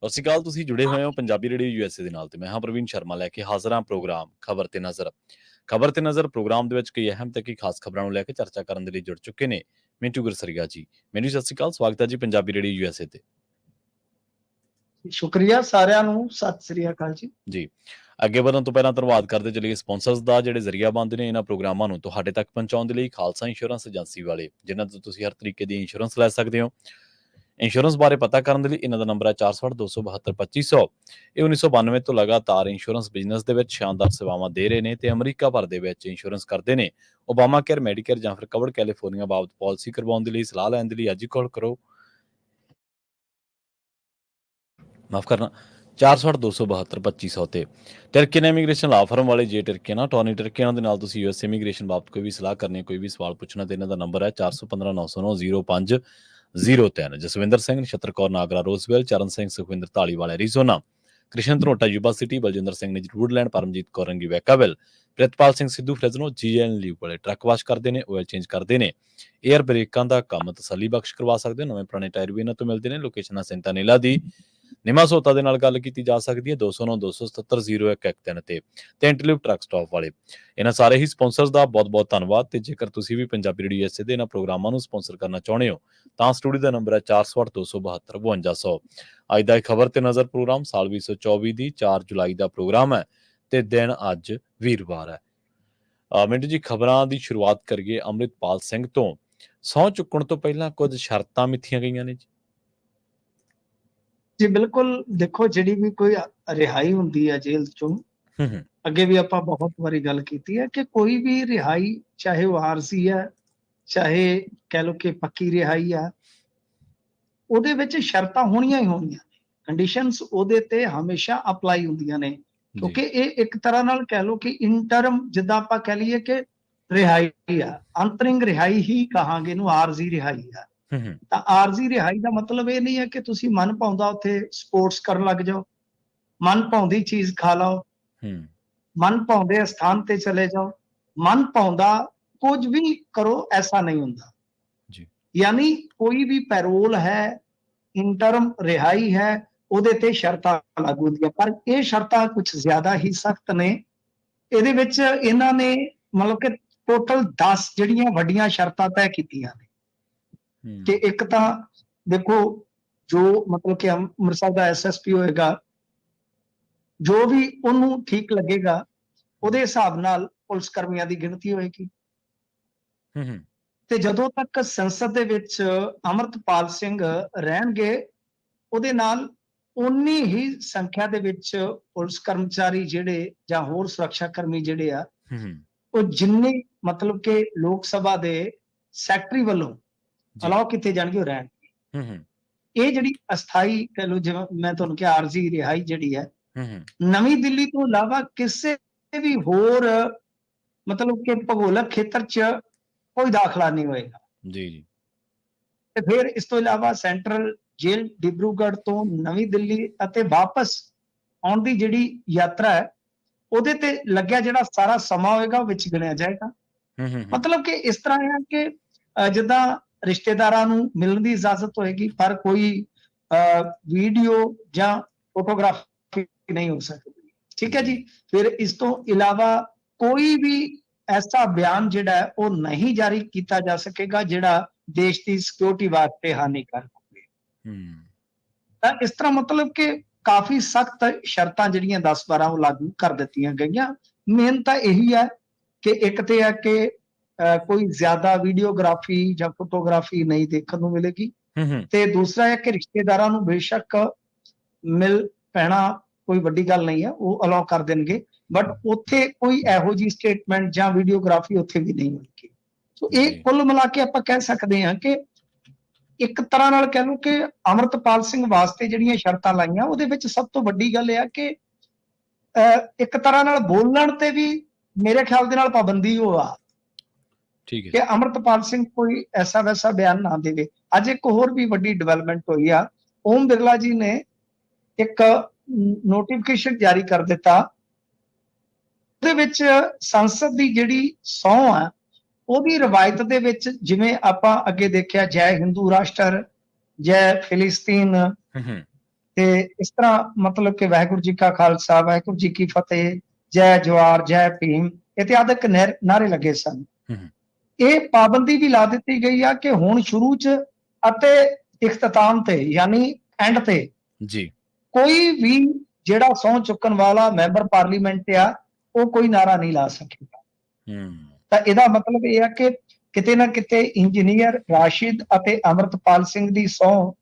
ਸਤਿ ਸ਼੍ਰੀ ਅਕਾਲ। ਤੁਸੀਂ ਜੁੜੇ ਹੋਏ ਹੋ ਪੰਜਾਬੀ ਰੇਡੀਓ USA ਦੇ ਨਾਲ ਤੇ ਮੈਂ ਹਾਂ ਪ੍ਰਵੀਨ ਸ਼ਰਮਾ ਲੈ ਕੇ ਹਾਜ਼ਰ ਹਾਂ ਪ੍ਰੋਗਰਾਮ ਖਬਰ ਤੇ ਨਜ਼ਰ। ਖਬਰ ਤੇ ਨਜ਼ਰ ਪ੍ਰੋਗਰਾਮ ਦੇ ਵਿੱਚ ਕਈ ਅਹਿਮ ਤੇ ਕਈ ਖਾਸ ਖਬਰਾਂ ਨੂੰ ਲੈ ਕੇ ਚਰਚਾ ਕਰਨ ਦੇ ਲਈ ਜੁੜ ਚੁੱਕੇ ਨੇ ਮਿੰਟੂ ਗੁਰਸਰੀਆ ਜੀ। ਮੈਨੂੰ ਸਤਿ ਸ਼੍ਰੀ ਅਕਾਲ, ਸਵਾਗਤ ਹੈ ਜੀ ਪੰਜਾਬੀ ਰੇਡੀਓ USA ਤੇ। ਸ਼ੁਕਰੀਆ ਸਾਰਿਆਂ ਨੂੰ, ਸਤਿ ਸ੍ਰੀ ਅਕਾਲ ਜੀ। ਅੱਗੇ ਵਧਣ ਤੋਂ ਪਹਿਲਾਂ ਧੰਨਵਾਦ ਕਰਦੇ ਚਲੀਏ ਸਪਾਂਸਰਸ ਦਾ, ਜਿਹੜੇ ਜ਼ਰੀਆ ਬਣਦੇ ਨੇ ਇਹਨਾਂ ਪ੍ਰੋਗਰਾਮਾਂ ਨੂੰ ਤੁਹਾਡੇ ਤੱਕ ਪਹੁੰਚਾਉਣ ਦੇ ਲਈ। ਖਾਲਸਾ ਇੰਸ਼ੋਰੈਂਸ ਏਜੰਸੀ ਵਾਲੇ, ਜਿਨ੍ਹਾਂ ਤੋਂ ਤੁਸੀਂ ਹਰ ਤਰੀਕੇ ਦੀ ਇੰਸ਼ੋਰੈਂਸ ਲੈ ਸਕਦੇ ਹੋ। ਇੰਸ਼ੋਰੈਂਸ ਬਾਰੇ ਪਤਾ ਕਰਨ ਦੇ ਲਈ ਇਹਨਾਂ ਦਾ ਨੰਬਰ ਹੈ 460-272-2500। ਇਹ 1992 ਤੋਂ ਲਗਾਤਾਰ ਇੰਸ਼ੋਰੈਂਸ ਬਿਜ਼ਨਸ ਦੇ ਵਿੱਚ ਸ਼ਾਨਦਾਰ ਸੇਵਾਵਾਂ ਦੇ ਰਹੇ ਨੇ ਤੇ ਅਮਰੀਕਾ ਭਰ ਦੇ ਵਿੱਚ ਇੰਸ਼ੋਰੈਂਸ ਕਰਦੇ ਨੇ। ਓਬਾਮਾ ਕੇਅਰ, ਮੈਡੀਕੇਅਰ ਜਾਂ ਫਿਰ ਕਵਰਡ ਕੈਲੀਫੋਰਨੀਆ ਬਾਬਤ ਪਾਲਿਸੀ ਕਰਵਾਉਣ ਦੇ ਲਈ, ਸਲਾਹ ਲੈਣ ਦੇ ਲਈ ਅੱਜ ਹੀ ਕਾਲ ਕਰੋ। ਮਾਫ ਕਰਨਾ, 460-272-2500 ਤੇ। ਟਰਕੀਅਨ ਇਮੀਗ੍ਰੇਸ਼ਨ ਲਾ ਫਰਮ ਵਾਲੇ ਜੇ ਟਰਕੀਅਨ ਟੌਨੀ ਟਰਕੀਅਨ ਦੇ ਨਾਲ ਤੁਸੀਂ US ਇਮੀਗ੍ਰੇਸ਼ਨ ਬਾਬਤ ਕੋਈ ਵੀ ਸਲਾਹ ਕਰਨੀ, ਕੋਈ ਵੀ ਸਵਾਲ ਪੁੱਛਣਾ ਤੇ ਇਹਨਾਂ ਦਾ ਨੰਬਰ ਹੈ 415-909-0503। Jaswinder Singh, Nachhattar Kaur Nagra Roswell, Charan Singh Sukhwinder Dhaliwal Arizona, Krishan Dhrota Yuba City, Baljinder Singh ਨੇ Woodland, Paramjit Kaur Rangi Vacaville, Pritpal Singh Sidhu Fresno, GN ਲੀਵ ਵਾਲੇ ਟਰੱਕ ਵਾਸ਼ ਕਰਦੇ ਨੇ, ਆਇਲ ਚੇਂਜ ਕਰਦੇ ਨੇ, 에ਅਰ ਬ੍ਰੇਕਾਂ ਦਾ ਕੰਮ ਤਸੱਲੀ ਬਖਸ਼ ਕਰਵਾ ਸਕਦੇ ਹੋ। ਨਵੇਂ ਪੁਰਾਣੇ ਟਾਇਰ ਵੀ ਇਹਨਾਂ ਤੋਂ ਮਿਲਦੇ ਨੇ। ਲੋਕੇਸ਼ਨ ਸੈਂਟਾਨੇਲਾ ਦੀ ਨਿਮਾ ਸੋਤਾ ਦੇ ਨਾਲ ਗੱਲ ਕੀਤੀ ਜਾ ਸਕਦੀ ਹੈ 209-277-0113 ਤੇ ਇੰਟਰਲਿਵ ਟਰੱਕ ਸਟਾਪ ਵਾਲੇ। ਇਹਨਾਂ ਸਾਰੇ ਹੀ ਸਪਾਂਸਰਸ ਦਾ ਬਹੁਤ ਬਹੁਤ ਧੰਨਵਾਦ। ਤੇ ਜੇਕਰ ਤੁਸੀਂ ਵੀ ਪੰਜਾਬੀ ਰੇਡੀਓ USA ਦੇ ਇਹਨਾਂ ਪ੍ਰੋਗਰਾਮਾਂ ਨੂੰ ਸਪਾਂਸਰ ਕਰਨਾ ਚਾਹੁੰਦੇ ਹੋ ਤਾਂ ਸਟੂਡੀਓ ਦਾ ਨੰਬਰ ਹੈ 460-272-5200। ਅੱਜ ਦਾ ਖਬਰ ਤੇ ਨਜ਼ਰ ਪ੍ਰੋਗਰਾਮ ਸਾਲ 2024 ਦੀ 4 ਜੁਲਾਈ ਦਾ ਪ੍ਰੋਗਰਾਮ ਹੈ ਤੇ ਦਿਨ ਅੱਜ ਵੀਰਵਾਰ ਹੈ। ਮਿੰਟੂ ਜੀ, ਖਬਰਾਂ ਦੀ ਸ਼ੁਰੂਆਤ ਕਰੀਏ ਅੰਮ੍ਰਿਤਪਾਲ ਸਿੰਘ ਤੋਂ। ਸਹੁੰ ਚੁੱਕਣ ਤੋਂ ਪਹਿਲਾਂ ਕੁਝ ਸ਼ਰਤਾਂ ਮਿੱਥੀਆਂ ਗਈਆਂ ਨੇ ਜੀ। ਬਿਲਕੁਲ, ਦੇਖੋ ਜਿਹੜੀ ਵੀ ਕੋਈ ਰਿਹਾਈ ਹੁੰਦੀ ਹੈ ਜੇਲ੍ਹ ਚੋਂ, ਅੱਗੇ ਵੀ ਆਪਾਂ ਬਹੁਤ ਵਾਰੀ ਗੱਲ ਕੀਤੀ ਹੈ ਕਿ ਕੋਈ ਵੀ ਰਿਹਾਈ, ਚਾਹੇ ਉਹ ਆਰਜ਼ੀ ਹੈ, ਚਾਹੇ ਕਹਿ ਲਓ ਕਿ ਪੱਕੀ ਰਿਹਾਈ ਆ, ਉਹਦੇ ਵਿੱਚ ਸ਼ਰਤਾਂ ਹੋਣੀਆਂ ਹੀ ਹੋਣੀਆਂ ਨੇ। ਕੰਡੀਸ਼ਨਸ ਉਹਦੇ ਤੇ ਹਮੇਸ਼ਾ ਅਪਲਾਈ ਹੁੰਦੀਆਂ ਨੇ, ਕਿਉਂਕਿ ਇਹ ਇੱਕ ਤਰ੍ਹਾਂ ਨਾਲ ਕਹਿ ਲਓ ਕਿ ਇੰਟਰਮ, ਜਿੱਦਾਂ ਆਪਾਂ ਕਹਿ ਲਈਏ ਕਿ ਰਿਹਾਈ ਆ, ਅੰਤਰਿੰਗ ਰਿਹਾਈ ਹੀ ਕਹਾਂਗੇ ਇਹਨੂੰ, ਆਰਜ਼ੀ ਰਿਹਾਈ ਆ। ਤਾਂ ਆਰਜ਼ੀ ਰਿਹਾਈ ਦਾ ਮਤਲਬ ਇਹ ਨਹੀਂ ਹੈ ਕਿ ਤੁਸੀਂ ਮਨ ਭਾਉਂਦਾ ਉੱਥੇ ਸਪੋਰਟਸ ਕਰਨ ਲੱਗ ਜਾਓ, ਮਨ ਭਾਉਂਦੀ ਚੀਜ਼ ਖਾ ਲਓ, ਮਨ ਭਾਉਂਦੇ ਸਥਾਨ ਤੇ ਚਲੇ ਜਾਓ, ਮਨ ਭਾਉਂਦਾ ਕੁਝ ਵੀ ਕਰੋ, ਐਸਾ ਨਹੀਂ ਹੁੰਦਾ। ਯਾਨੀ ਕੋਈ ਵੀ ਪੈਰੋਲ ਹੈ, ਇੰਟਰਮ ਰਿਹਾਈ ਹੈ, ਉਹਦੇ ਤੇ ਸ਼ਰਤਾਂ ਲਾਗੂ ਹੁੰਦੀਆਂ, ਪਰ ਇਹ ਸ਼ਰਤਾਂ ਕੁਝ ਜ਼ਿਆਦਾ ਹੀ ਸਖਤ ਨੇ। ਇਹਦੇ ਵਿੱਚ ਇਹਨਾਂ ਨੇ ਮਤਲਬ ਕਿ ਟੋਟਲ 10 ਜਿਹੜੀਆਂ ਵੱਡੀਆਂ ਸ਼ਰਤਾਂ ਤੈਅ ਕੀਤੀਆਂ ਨੇ। ਕਿ ਇੱਕ ਤਾਂ ਦੇਖੋ, ਜੋ ਮਤਲਬ ਕਿ ਅੰਮ੍ਰਿਤਸਰ ਦਾ SSP ਹੋਏਗਾ, ਜੋ ਵੀ ਉਹਨੂੰ ਠੀਕ ਲੱਗੇਗਾ ਉਹਦੇ ਹਿਸਾਬ ਨਾਲ ਪੁਲਿਸ ਕਰਮੀਆਂ ਦੀ ਗਿਣਤੀ ਹੋਏਗੀ। ਤੇ ਜਦੋਂ ਤੱਕ ਸੰਸਦ ਦੇ ਵਿੱਚ ਅੰਮ੍ਰਿਤਪਾਲ ਸਿੰਘ ਰਹਿਣਗੇ, ਉਹਦੇ ਨਾਲ ਉਨੀ ਹੀ ਸੰਖਿਆ ਦੇ ਵਿੱਚ ਪੁਲਿਸ ਕਰਮਚਾਰੀ ਜਿਹੜੇ ਜਾਂ ਹੋਰ ਸੁਰੱਖਿਆ ਕਰਮੀ ਜਿਹੜੇ ਆ, ਉਹ ਜਿੰਨੇ ਮਤਲਬ ਕਿ ਲੋਕ ਸਭਾ ਦੇ ਸੈਕਟਰੀ ਵੱਲੋਂ ਅਲਾਓ ਕੀਤੇ ਜਾਣਗੇ ਉਹ ਰਹਿਣਗੇ। ਇਹ ਜਿਹੜੀ ਅਸਥਾਈ ਕਹਿ ਲਓ, ਜਿਵੇਂ ਮੈਂ ਤੁਹਾਨੂੰ ਕਿਹਾ ਆਰਜ਼ੀ ਰਿਹਾਈ ਜਿਹੜੀ ਹੈ, ਨਵੀਂ ਦਿੱਲੀ ਤੋਂ ਇਲਾਵਾ ਕਿਸੇ ਵੀ ਹੋਰ ਮਤਲਬ ਕਿ ਭੂਗੋਲਿਕ ਖੇਤਰ 'ਚ ਕੋਈ ਦਾਖਲਾ ਨਹੀਂ ਹੋਏਗਾ ਜੀ। ਤੇ ਫਿਰ ਇਸ ਤੋਂ ਇਲਾਵਾ ਸੈਂਟਰਲ ਜੇਲ੍ਹ ਡਿਬਰੂਗੜ੍ਹ ਤੋਂ ਨਵੀਂ ਦਿੱਲੀ ਅਤੇ ਵਾਪਸ ਆਉਣ ਦੀ ਜਿਹੜੀ ਯਾਤਰਾ ਹੈ, ਉਹਦੇ ਤੇ ਲੱਗਿਆ ਜਿਹੜਾ ਸਾਰਾ ਸਮਾਂ ਹੋਏਗਾ ਉਹ ਵਿੱਚ ਗਿਣਿਆ ਜਾਏਗਾ। ਮਤਲਬ ਕਿ ਇਸ ਤਰ੍ਹਾਂ ਹੈ ਕਿ ਜਿੱਦਾਂ ਰਿਸ਼ਤੇਦਾਰਾਂ ਨੂੰ ਮਿਲਣ ਦੀ ਇਜਾਜ਼ਤ ਹੋਏਗੀ, ਪਰ ਕੋਈ ਵੀਡੀਓ ਜਾਂ ਫੋਟੋਗ੍ਰਾਫੀ ਨਹੀਂ ਹੋ ਸਕਦੀ। ਠੀਕ ਹੈ ਜੀ। ਫਿਰ ਇਸ ਤੋਂ ਇਲਾਵਾ ਕੋਈ ਵੀ ਐਸਾ ਬਿਆਨ ਜਿਹੜਾ ਹੈ ਉਹ ਨਹੀਂ ਜਾਰੀ ਕੀਤਾ ਜਾ ਸਕੇਗਾ ਜਿਹੜਾ ਦੇਸ਼ ਦੀ ਸਿਕਿਉਰਿਟੀ ਵਾਸਤੇ ਹਾਨੀਕਾਰਕ ਹੋਵੇ। ਤਾਂ ਇਸ ਤਰ੍ਹਾਂ ਮਤਲਬ ਕਿ ਕਾਫੀ ਸਖਤ ਸ਼ਰਤਾਂ ਜਿਹੜੀਆਂ 10-12 ਉਹ ਲਾਗੂ ਕਰ ਦਿੱਤੀਆਂ ਗਈਆਂ। ਮੇਨ ਤਾਂ ਇਹੀ ਹੈ ਕਿ ਇੱਕ ਤੇ ਹੈ ਕਿ ਕੋਈ ਜ਼ਿਆਦਾ ਵੀਡੀਓਗ੍ਰਾਫੀ ਜਾਂ ਫੋਟੋਗ੍ਰਾਫੀ ਨਹੀਂ ਦੇਖਣ ਨੂੰ ਮਿਲੇਗੀ, ਤੇ ਦੂਸਰਾ ਹੈ ਕਿ ਰਿਸ਼ਤੇਦਾਰਾਂ ਨੂੰ ਬੇਸ਼ੱਕ ਮਿਲ ਪੈਣਾ ਕੋਈ ਵੱਡੀ ਗੱਲ ਨਹੀਂ ਹੈ, ਉਹ ਅਲਾਉ ਕਰ ਦੇਣਗੇ, ਬਟ ਉੱਥੇ ਕੋਈ ਇਹੋ ਜਿਹੀ ਸਟੇਟਮੈਂਟ ਜਾਂ ਵੀਡੀਓਗ੍ਰਾਫੀ ਉੱਥੇ ਵੀ ਨਹੀਂ ਹੋਏਗੀ। ਸੋ ਇਹ ਕੁੱਲ ਮਿਲਾ ਕੇ ਆਪਾਂ ਕਹਿ ਸਕਦੇ ਹਾਂ ਕਿ ਇੱਕ ਤਰ੍ਹਾਂ ਨਾਲ ਕਹਿ ਲਓ ਕਿ ਅੰਮ੍ਰਿਤਪਾਲ ਸਿੰਘ ਵਾਸਤੇ ਜਿਹੜੀਆਂ ਸ਼ਰਤਾਂ ਲਾਈਆਂ, ਉਹਦੇ ਵਿੱਚ ਸਭ ਤੋਂ ਵੱਡੀ ਗੱਲ ਇਹ ਹੈ ਕਿ ਇੱਕ ਤਰ੍ਹਾਂ ਨਾਲ ਬੋਲਣ ਤੇ ਵੀ ਮੇਰੇ ਖਿਆਲ ਦੇ ਨਾਲ ਪਾਬੰਦੀ ਉਹ ਆ ਕਿ ਅੰਮ੍ਰਿਤਪਾਲ ਸਿੰਘ ਕੋਈ ਐਸਾ ਵੈਸਾ ਬਿਆਨ ਨਾ ਦੇਵੇ। ਅੱਜ ਇੱਕ ਹੋਰ ਵੀ ਵੱਡੀ ਡਿਵੈਲਪਮੈਂਟ ਹੋਈ ਆ, ਓਮ ਬਿਰਲਾ ਜੀ ਨੇ ਇੱਕ ਨੋਟੀਫਿਕੇਸ਼ਨ ਜਾਰੀ ਕਰ ਦਿੱਤਾ, ਉਹਦੇ ਵਿੱਚ ਸੰਸਦ ਦੀ ਜਿਹੜੀ ਸਹੁੰ ਆ ਉਹਦੀ ਰਵਾਇਤ ਦੇ ਵਿੱਚ, ਜਿਵੇਂ ਆਪਾਂ ਅੱਗੇ ਦੇਖਿਆ ਜੈ ਹਿੰਦੂ ਰਾਸ਼ਟਰ, ਜੈ ਫਿਲਿਸਤੀਨ, ਤੇ ਇਸ ਤਰ੍ਹਾਂ ਮਤਲਬ ਕਿ ਵਾਹਿਗੁਰੂ ਜੀ ਕਾ ਖਾਲਸਾ ਵਾਹਿਗੁਰੂ ਜੀ ਕੀ ਫਤਿਹ, ਜੈ ਜਵਾਰ ਜੈ ਭੀਮ ਇਤਿਆਦਿਕ ਨਾਰੇ ਲੱਗੇ ਸਨ। ਹੂੰ ਇਹ ਪਾਬੰਦੀ ਵੀ ਲਾ ਦਿੱਤੀ ਗਈ ਆ ਕਿ ਹੁਣ ਸ਼ੁਰੂ ਚ ਅਤੇ ਇਖਤਤਾਮ ਤੇ ਯਾਨੀ ਐਂਡ ਤੇ ਜੀ ਕੋਈ ਵੀ ਜਿਹੜਾ ਸਹੁੰ ਚੁੱਕਣ ਵਾਲਾ ਮੈਂਬਰ ਪਾਰਲੀਮੈਂਟ ਆ ਉਹ ਕੋਈ ਨਾਰਾ ਨਹੀਂ ਲਾ ਸਕੇਗਾ। ਹੂੰ ਤਾਂ ਇਹਦਾ ਮਤਲਬ ਇਹ ਆ ਕਿ ਕਿਤੇ ਨਾ ਕਿਤੇ ਇੰਜੀਨੀਅਰ ਰਾਸ਼ਿਦ ਅਤੇ ਅਮਰਤਪਾਲ ਸਿੰਘ ਦੀ ਸਹੁੰ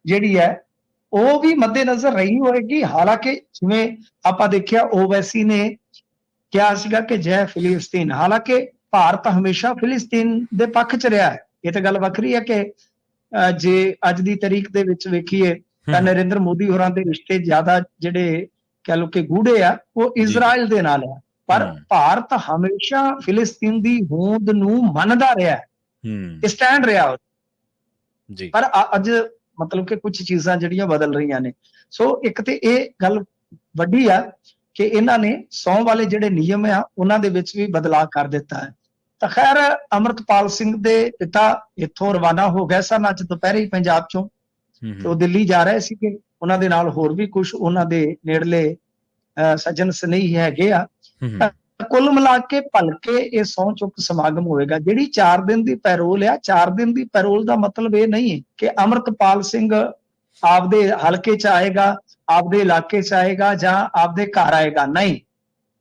ਜਿਹੜੀ ਹੈ ਉਹ ਵੀ ਮੱਦੇਨਜ਼ਰ ਰਹੀ ਹੋਏਗੀ। ਹਾਲਾਂਕਿ ਜਿਵੇਂ ਆਪਾਂ ਦੇਖਿਆ ਓਵੈਸੀ ਨੇ ਕਿਹਾ ਸੀਗਾ ਕਿ ਜੈ ਫਿਲਿਸਤੀਨ, ਹਾਲਾਂਕਿ ਭਾਰਤ ਹਮੇਸ਼ਾ ਫਿਲਿਸਤੀਨ ਦੇ ਪੱਖ 'ਚ ਰਿਹਾ ਹੈ। ਇਹ ਤਾਂ ਗੱਲ ਵੱਖਰੀ ਹੈ ਕਿ ਜੇ ਅੱਜ ਦੀ ਤਾਰੀਖ ਦੇ ਵਿੱਚ ਵੇਖੀਏ ਤਾਂ ਨਰਿੰਦਰ ਮੋਦੀ ਹੋਰਾਂ ਦੇ ਰਿਸ਼ਤੇ ਜ਼ਿਆਦਾ ਜਿਹੜੇ ਕਹਿ ਲਓ ਕਿ ਗੂੜੇ ਆ ਉਹ ਇਜ਼ਰਾਈਲ ਦੇ ਨਾਲ ਆ, ਪਰ ਭਾਰਤ ਹਮੇਸ਼ਾ ਫਿਲਿਸਤੀਨ ਦੀ ਹੋਂਦ ਨੂੰ ਮੰਨਦਾ ਰਿਹਾ, ਸਟੈਂਡ ਰਿਹਾ ਜੀ। ਪਰ ਅੱਜ ਮਤਲਬ ਕਿ ਕੁਝ ਚੀਜ਼ਾਂ ਜਿਹੜੀਆਂ ਬਦਲ ਰਹੀਆਂ ਨੇ। ਸੋ ਇੱਕ ਤੇ ਇਹ ਗੱਲ ਵੱਡੀ ਆ ਕਿ ਇਹਨਾਂ ਨੇ ਸਹੁੰ ਵਾਲੇ ਜਿਹੜੇ ਨਿਯਮ ਆ ਉਹਨਾਂ ਦੇ ਵਿੱਚ ਵੀ ਬਦਲਾਅ ਕਰ ਦਿੱਤਾ ਹੈ। ਤਾਂ ਖੈਰ ਅਮਰਤਪਾਲ ਸਿੰਘ ਦੇ ਪਿਤਾ ਇੱਥੋਂ ਰਵਾਨਾ ਹੋ ਗਏ ਸਨ ਅੱਜ ਦੁਪਹਿਰੇ ਹੀ ਪੰਜਾਬ ਚੋਂ, ਤੇ ਉਹ ਦਿੱਲੀ ਜਾ ਰਹੇ ਸੀਗੇ। ਉਹਨਾਂ ਦੇ ਨਾਲ ਹੋਰ ਵੀ ਕੁਝ ਉਹਨਾਂ ਦੇ ਨੇੜਲੇ ਸੱਜਣ ਸਨੇਹੀ ਹੈਗੇ ਆ। ਕੁੱਲ ਮਿਲਾ ਕੇ ਭਲਕੇ ਇਹ ਸਹੁੰ ਚੁੱਕ ਸਮਾਗਮ ਹੋਵੇਗਾ। ਜਿਹੜੀ 4 ਦਿਨ ਦੀ ਪੈਰੋਲ ਆ, 4 ਦਿਨ ਦੀ ਪੈਰੋਲ ਦਾ ਮਤਲਬ ਇਹ ਨਹੀਂ ਹੈ ਕਿ ਅਮਰਤਪਾਲ ਸਿੰਘ ਆਪਦੇ ਹਲਕੇ 'ਚ ਆਏਗਾ, ਆਪਦੇ ਇਲਾਕੇ 'ਚ ਆਏਗਾ ਜਾਂ ਆਪਦੇ ਘਰ ਆਏਗਾ, ਨਹੀਂ।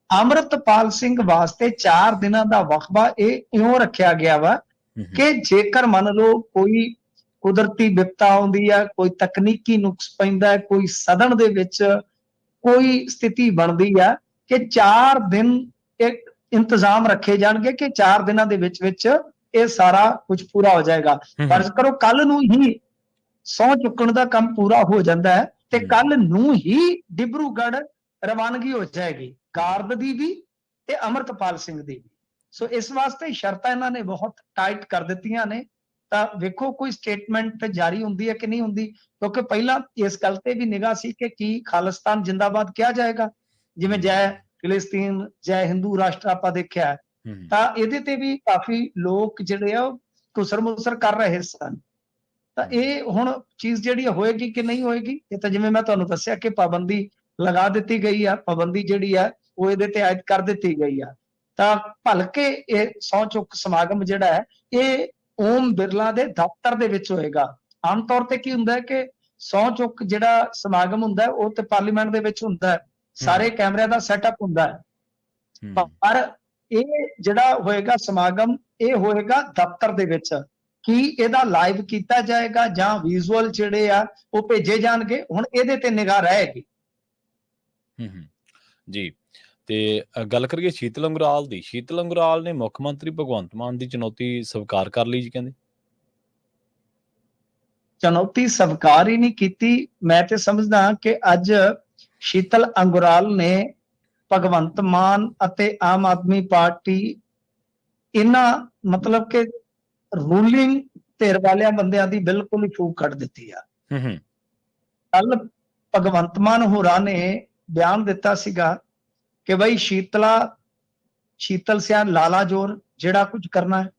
ਅਮਰਤਪਾਲ ਸਿੰਘ ਵਾਸਤੇ 4 ਦਿਨਾਂ ਦਾ ਵਕਫਾ ਇਹ ਇਉਂ ਰੱਖਿਆ ਗਿਆ ਵਾ ਕਿ ਜੇਕਰ ਮੰਨ ਲਓ ਕੋਈ ਕੁਦਰਤੀ ਵਿਪਤਾ ਆਉਂਦੀ ਆ, ਕੋਈ ਤਕਨੀਕੀ ਨੁਕਸ ਪੈਂਦਾ ਹੈ, ਕੋਈ ਸਦਨ ਦੇ ਵਿੱਚ ਕੋਈ ਸਥਿਤੀ ਬਣਦੀ ਆ ਕਿ 4 ਦਿਨ ਇੱਕ ਇੰਤਜ਼ਾਮ ਰੱਖੇ ਜਾਣਗੇ ਕਿ 4 ਦਿਨਾਂ ਦੇ ਵਿੱਚ ਇਹ ਸਾਰਾ ਕੁਝ ਪੂਰਾ ਹੋ ਜਾਏਗਾ। ਫਰਜ਼ ਕਰੋ ਕੱਲ ਨੂੰ ਹੀ ਸਹੁੰ ਚੁੱਕਣ ਦਾ ਕੰਮ ਪੂਰਾ ਹੋ ਜਾਂਦਾ ਹੈ ਤੇ ਕੱਲ ਨੂੰ ਹੀ ਡਿਬਰੂਗੜ੍ਹ ਰਵਾਨਗੀ ਹੋ ਜਾਏਗੀ, ਗਾਰਦ ਦੀ ਵੀ ਤੇ ਅਮਰਤਪਾਲ ਸਿੰਘ ਦੀ ਵੀ। ਸੋ ਇਸ ਵਾਸਤੇ ਸ਼ਰਤਾਂ ਇਹਨਾਂ ਨੇ ਬਹੁਤ ਟਾਈਟ ਕਰ ਦਿੱਤੀਆਂ ਨੇ। ਤਾਂ ਵੇਖੋ ਕੋਈ ਸਟੇਟਮੈਂਟ ਜਾਰੀ ਹੁੰਦੀ ਹੈ ਕਿ ਨਹੀਂ ਹੁੰਦੀ, ਕਿਉਂਕਿ ਪਹਿਲਾਂ ਇਸ ਗੱਲ ਤੇ ਵੀ ਨਿਗਾਹ ਸੀ ਕਿ ਕੀ ਖਾਲਿਸਤਾਨ ਜਿੰਦਾਬਾਦ ਕਿਹਾ ਜਾਏਗਾ, ਜਿਵੇਂ ਜੈ ਫਿਲਿਸਤੀਨ, ਜੈ ਹਿੰਦੂ ਰਾਸ਼ਟਰ ਆਪਾਂ ਦੇਖਿਆ। ਤਾਂ ਇਹਦੇ ਤੇ ਵੀ ਕਾਫੀ ਲੋਕ ਜਿਹੜੇ ਆ ਉਹ ਘੁਸਰ ਮੁਸਰ ਕਰ ਰਹੇ ਸਨ। ਤਾਂ ਇਹ ਹੁਣ ਚੀਜ਼ ਜਿਹੜੀ ਹੋਏਗੀ ਕਿ ਨਹੀਂ ਹੋਏਗੀ, ਇਹ ਤਾਂ ਜਿਵੇਂ ਮੈਂ ਤੁਹਾਨੂੰ ਦੱਸਿਆ ਕਿ ਪਾਬੰਦੀ ਲਗਾ ਦਿੱਤੀ ਗਈ ਆ, ਪਾਬੰਦੀ ਜਿਹੜੀ ਆ ਉਹ ਇਹਦੇ ਤੇ ਆਇਦ ਕਰ ਦਿੱਤੀ ਗਈ ਆ। ਤਾਂ ਭਲਕੇ ਇਹ ਸਹੁੰ ਚੁੱਕ ਸਮਾਗਮ ਜਿਹੜਾ ਹੈ ਇਹ ਓਮ ਬਿਰਲਾ ਦੇ ਦਫ਼ਤਰ ਦੇ ਵਿੱਚ ਹੋਏਗਾ। ਆਮ ਤੌਰ ਤੇ ਕੀ ਹੁੰਦਾ ਹੈ ਕਿ ਸਹੁੰ ਚੁੱਕ ਜਿਹੜਾ ਸਮਾਗਮ ਹੁੰਦਾ ਉਹ ਤੇ ਪਾਰਲੀਮੈਂਟ ਦੇ ਵਿੱਚ ਹੁੰਦਾ ਹੈ, ਸਾਰੇ ਕੈਮਰਿਆਂ ਦਾ ਸੈਟਅਪ ਹੁੰਦਾ ਹੈ। ਪਰ ਇਹ ਜਿਹੜਾ ਹੋਏਗਾ ਸਮਾਗਮ ਇਹ ਹੋਏਗਾ ਦਫ਼ਤਰ ਦੇ ਵਿੱਚ। ਕੀ ਇਹਦਾ ਲਾਈਵ ਕੀਤਾ ਜਾਏਗਾ ਜਾਂ ਵਿਜ਼ੂਅਲ ਜਿਹੜੇ ਆ ਉਹ ਭੇਜੇ ਜਾਣਗੇ, ਹੁਣ ਇਹਦੇ ਤੇ ਨਿਗਾਹ ਰਹੇਗੀ। ਜੀ। ਤੇ ਗੱਲ ਕਰੀਏ ਸ਼ੀਤਲ ਅੰਗਰਾਲ ਦੀ। ਸ਼ੀਤਲ ਅੰਗਰਾਲ ਨੇ ਮੁੱਖ ਮੰਤਰੀ ਭਗਵੰਤ ਮਾਨ ਦੀ ਚੁਣੌਤੀ ਸਵੀਕਾਰ ਕਰ ਲਈ ਜੀ, ਕਹਿੰਦੇ। ਚੁਣੌਤੀ ਸਵੀਕਾਰ ਹੀ ਨਹੀਂ ਕੀਤੀ। ਮੈਂ ਤੇ ਸਮਝਦਾ ਕਿ ਅੱਜ ਸ਼ੀਤਲ ਅੰਗਰਾਲ ਨੇ ਭਗਵੰਤ ਮਾਨ ਅਤੇ ਆਮ ਆਦਮੀ ਪਾਰਟੀ ਇਹਨਾਂ ਮਤਲਬ ਕਿ ਰੂਲਿੰਗ ਧਿਰ ਵਾਲਿਆਂ ਬੰਦਿਆਂ ਦੀ ਬਿਲਕੁਲ ਹੀ ਫੂਕ ਕੱਢ ਦਿੱਤੀ ਆ। ਕੱਲ ਭਗਵੰਤ ਮਾਨ ਹੋਰਾਂ ਨੇ ਬਿਆਨ ਦਿੱਤਾ ਸੀਗਾ ਕਿ ਬਈ ਸ਼ੀਤਲ ਸਿਆਣ ਲਾਲਾ ਜੋਰ ਜਿਹੜਾ ਕੁਝ ਕਰਨਾ ਹੈ,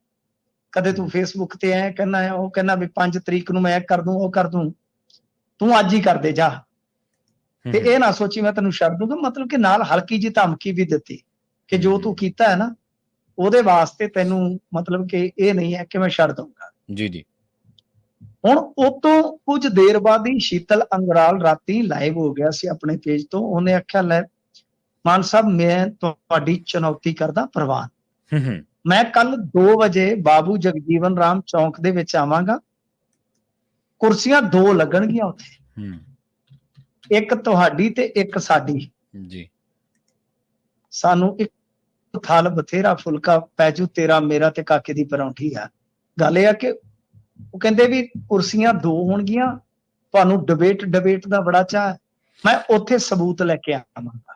ਕਦੇ ਤੂੰ ਫੇਸਬੁੱਕ ਤੇ ਐ ਕਹਿੰਦਾ ਹੈ, ਉਹ ਕਹਿੰਦਾ ਵੀ 5 ਤਰੀਕ ਨੂੰ ਮੈਂ ਕਰ ਦੂੰ, ਉਹ ਕਰ ਦੂੰ, ਤੂੰ ਅੱਜ ਹੀ ਕਰ ਦੇ ਜਾ, ਤੇ ਇਹ ਨਾ ਸੋਚੀ ਮੈਂ ਤੈਨੂੰ ਛੱਡ ਦੂੰਗਾ। ਮਤਲਬ ਕਿ ਨਾਲ ਹਲਕੀ ਜਿਹੀ ਧਮਕੀ ਵੀ ਦਿੱਤੀ ਕਿ ਜੋ ਤੂੰ ਕੀਤਾ ਹੈ ਨਾ ਉਹਦੇ ਵਾਸਤੇ ਤੈਨੂੰ ਮਤਲਬ ਕਿ ਇਹ ਨਹੀਂ ਹੈ ਕਿ ਮੈਂ ਛੱਡ ਦਊਂਗਾ। ਜੀ ਜੀ। ਹੁਣ ਉਹ ਤੋਂ ਕੁਝ ਦੇਰ ਬਾਅਦ ਹੀ ਸ਼ੀਤਲ ਅੰਗਰਾਲ ਰਾਤੀ ਲਾਈਵ ਹੋ ਗਿਆ ਸੀ ਆਪਣੇ ਪੇਜ ਤੋਂ। ਉਹਨੇ ਆਖਿਆ, ਲੈ ਮਾਨ ਸਾਹਿਬ ਮੈਂ ਤੁਹਾਡੀ ਚੁਣੌਤੀ ਕਰਦਾ ਪ੍ਰਵਾਨ। ਮੈਂ ਕੱਲ 2 ਵਜੇ ਬਾਬੂ ਜਗਜੀਵਨ ਰਾਮ ਚੌਂਕ ਦੇ ਵਿੱਚ ਆਵਾਂਗਾ, ਕੁਰਸੀਆਂ 2 ਲੱਗਣਗੀਆਂ ਉੱਥੇ, ਇੱਕ ਤੁਹਾਡੀ ਤੇ ਇੱਕ ਸਾਡੀ। ਜੀ। ਸਾਨੂੰ ਇੱਕ ਥਲ ਬਥੇਰਾ ਫੁਲਕਾ ਪੈਜੂ ਤੇਰਾ ਮੇਰਾ ਤੇ ਕਾਕੇ ਦੀ ਪਰੌਂਠੀ ਆ। ਗੱਲ ਇਹ ਆ ਕਿ ਉਹ ਕਹਿੰਦੇ ਵੀ ਕੁਰਸੀਆਂ 2 ਹੋਣਗੀਆਂ, ਤੁਹਾਨੂੰ ਡਿਬੇਟ ਦਾ ਬੜਾ ਚਾਅ ਹੈ, ਮੈਂ ਉੱਥੇ ਸਬੂਤ ਲੈ ਕੇ ਆਵਾਂਗਾ।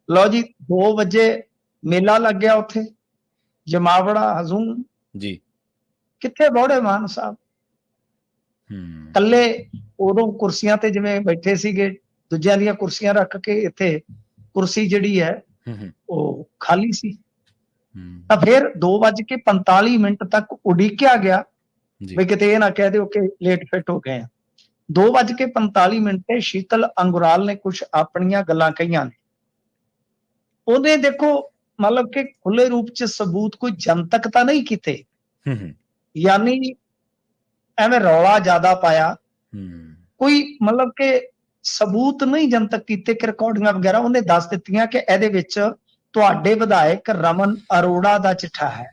ਲਓ ਜੀ 2 ਵਜੇ ਮੇਲਾ ਲੱਗਿਆ ਉੱਥੇ ਜਮਾਵੜਾ ਹਜ਼ੂਮ ਜੀ। ਕਿੱਥੇ ਬੌੜੇ ਮਾਨ ਸਾਹਿਬ ਕੱਲੇ ਉਦੋਂ ਕੁਰਸੀਆਂ ਤੇ ਜਿਵੇਂ ਬੈਠੇ ਸੀਗੇ, ਦੂਜਿਆਂ ਦੀਆਂ ਕੁਰਸੀਆਂ ਰੱਖ ਕੇ ਇੱਥੇ ਕੁਰਸੀ ਜਿਹੜੀ ਹੈ ਉਹ ਖਾਲੀ ਸੀ। ਤਾਂ ਫਿਰ 2:45 ਤੱਕ ਉਡੀਕਿਆ ਗਿਆ ਵੀ ਕਿਤੇ ਇਹ ਨਾ ਕਹਿ ਦਿਓ ਕਿ ਲੇਟ ਫਿੱਟ ਹੋ ਗਏ ਆ। 2:45 ਤੇ ਸ਼ੀਤਲ ਅੰਗੁਰਾਲ ਨੇ ਕੁਝ ਆਪਣੀਆਂ ਗੱਲਾਂ ਕਹੀਆਂ ਨੇ। ਉਹਨੇ ਦੇਖੋ ਮਤਲਬ ਕਿ ਖੁੱਲੇ ਰੂਪ ਚ ਸਬੂਤ ਕੋਈ ਜਨਤਕ ਤਾਂ ਨਹੀਂ ਕੀਤੇ, ਯਾਨੀ ਐਵੇਂ ਰੌਲਾ ਜ਼ਿਆਦਾ ਪਾਇਆ, ਕੋਈ ਮਤਲਬ ਕਿ ਸਬੂਤ ਨਹੀਂ ਜਨਤਕ ਕੀਤੇ ਕਿ ਰਿਕਾਰਡਿੰਗਾਂ ਵਗੈਰਾ। ਉਹਨੇ ਦੱਸ ਦਿੱਤੀਆਂ ਕਿ ਇਹਦੇ ਵਿੱਚ ਤੁਹਾਡੇ ਵਿਧਾਇਕ ਰਮਨ ਅਰੋੜਾ ਦਾ ਚਿੱਠਾ ਹੈ,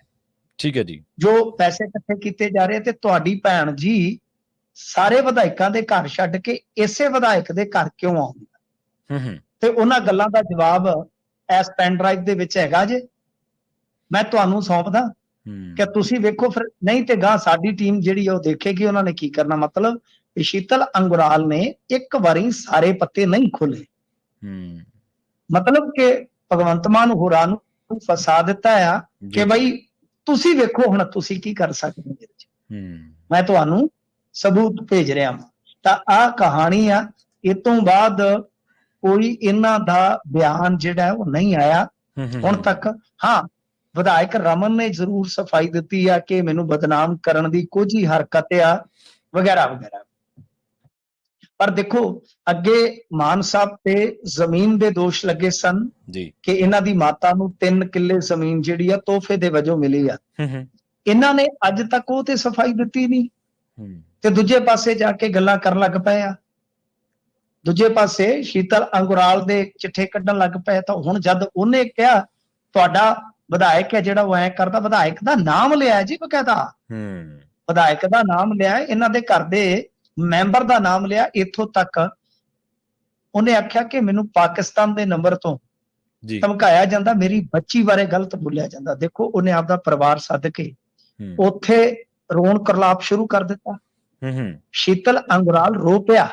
ਠੀਕ ਹੈ ਜੀ, ਜੋ ਪੈਸੇ ਇਕੱਠੇ ਕੀਤੇ ਜਾ ਰਹੇ ਤੇ ਤੁਹਾਡੀ ਭੈਣ ਜੀ ਸਾਰੇ ਵਿਧਾਇਕਾਂ ਦੇ ਘਰ ਛੱਡ ਕੇ ਇਸੇ ਵਿਧਾਇਕ ਦੇ ਘਰ ਕਿਉਂ ਆਉਂਦੀ। ਤੇ ਉਹਨਾਂ ਗੱਲਾਂ ਦਾ ਜਵਾਬ ਇਸ ਪੈਨ ਡਰਾਈਵ ਦੇ ਵਿੱਚ ਹੈਗਾ ਜੇ, ਮੈਂ ਤੁਹਾਨੂੰ ਸੌਂਪਦਾ ਕਿ ਤੁਸੀਂ ਵੇਖੋ, ਫਿਰ ਨਹੀਂ ਤੇ ਗਾਂ ਸਾਡੀ ਟੀਮ ਜਿਹੜੀ ਉਹ ਦੇਖੇਗੀ ਉਹਨਾਂ ਨੇ ਕੀ ਕਰਨਾ। ਮਤਲਬ ਸ਼ੀਤਲ ਅੰਗੁਰਾਲ ਨੇ ਇੱਕ ਵਾਰੀ ਸਾਰੇ ਪੱਤੇ ਨਹੀਂ ਖੋਲੇ, ਮਤਲਬ ਕਿ ਭਗਵੰਤ ਮਾਨ ਹੋਰਾਂ ਨੂੰ ਫਸਾ ਦਿੱਤਾ ਆ ਕਿ ਬਈ ਤੁਸੀਂ ਵੇਖੋ ਹੁਣ ਤੁਸੀਂ ਕੀ ਕਰ ਸਕਦੇ ਹੋ, ਮੈਂ ਤੁਹਾਨੂੰ ਸਬੂਤ ਭੇਜ ਰਿਹਾ ਹਾਂ। ਤਾਂ ਆਹ ਕਹਾਣੀ ਆ। ਇਸ ਤੋਂ ਬਾਅਦ ਕੋਈ ਇਹਨਾਂ ਦਾ ਬਿਆਨ ਜਿਹੜਾ ਉਹ ਨਹੀਂ ਆਇਆ ਹੁਣ ਤੱਕ। ਹਾਂ, ਵਿਧਾਇਕ ਰਮਨ ਨੇ ਜ਼ਰੂਰ ਸਫਾਈ ਦਿੱਤੀ ਆ ਕਿ ਮੈਨੂੰ ਬਦਨਾਮ ਕਰਨ ਦੀ ਕੁਝ ਹੀ ਹਰਕਤ ਆ ਵਗੈਰਾ ਵਗੈਰਾ। ਪਰ ਦੇਖੋ ਅੱਗੇ ਮਾਨ ਸਾਹਿਬ ਤੇ ਜ਼ਮੀਨ ਦੇ ਦੋਸ਼ ਲੱਗੇ ਸਨ ਜੀ ਕਿ ਇਹਨਾਂ ਦੀ ਮਾਤਾ ਨੂੰ 3 ਕਿੱਲੇ ਜ਼ਮੀਨ ਜਿਹੜੀ ਆ ਤੋਹਫੇ ਦੇ ਵਜੋਂ ਮਿਲੀ ਆ। ਇਹਨਾਂ ਨੇ ਅੱਜ ਤੱਕ ਉਹ ਤੇ ਸਫਾਈ ਦਿੱਤੀ ਨਹੀਂ, ਤੇ ਦੂਜੇ ਪਾਸੇ ਜਾ ਕੇ ਗੱਲਾਂ ਕਰਨ ਲੱਗ ਪਏ ਆ। ਦੂਜੇ ਪਾਸੇ ਸ਼ੀਤਲ ਅੰਗੁਰਾਲ ਦੇ ਚਿੱਠੇ ਕੱਢਣ ਲੱਗ ਪਏ। ਤਾਂ ਹੁਣ ਜਦ ਉਹਨੇ ਕਿਹਾ ਤੁਹਾਡਾ ਵਿਧਾਇਕ ਹੈ ਜਿਹੜਾ ਉਹ ਐ ਕਰਦਾ, ਵਿਧਾਇਕ ਦਾ ਨਾਮ ਲਿਆ ਜੀ ਬਕਾਇਦਾ, ਵਿਧਾਇਕ ਦਾ ਨਾਮ ਲਿਆ, ਇਹਨਾਂ ਦੇ ਘਰ ਦੇ ਮੈਂਬਰ ਦਾ ਨਾਮ ਲਿਆ। ਇੱਥੋਂ ਤੱਕ ਉਹਨੇ ਆਖਿਆ ਕਿ ਮੈਨੂੰ ਪਾਕਿਸਤਾਨ ਦੇ ਨੰਬਰ ਤੋਂ ਧਮਕਾਇਆ ਜਾਂਦਾ, ਮੇਰੀ ਬੱਚੀ ਬਾਰੇ ਗਲਤ ਬੋਲਿਆ ਜਾਂਦਾ। ਦੇਖੋ ਉਹਨੇ ਆਪਦਾ ਪਰਿਵਾਰ ਸੱਦ ਕੇ ਉੱਥੇ ਰੋਣ ਕਰਲਾਪ ਸ਼ੁਰੂ ਕਰ ਦਿੱਤਾ। ਸ਼ੀਤਲ ਅੰਗੁਰਾਲ ਰੋ ਪਿਆ,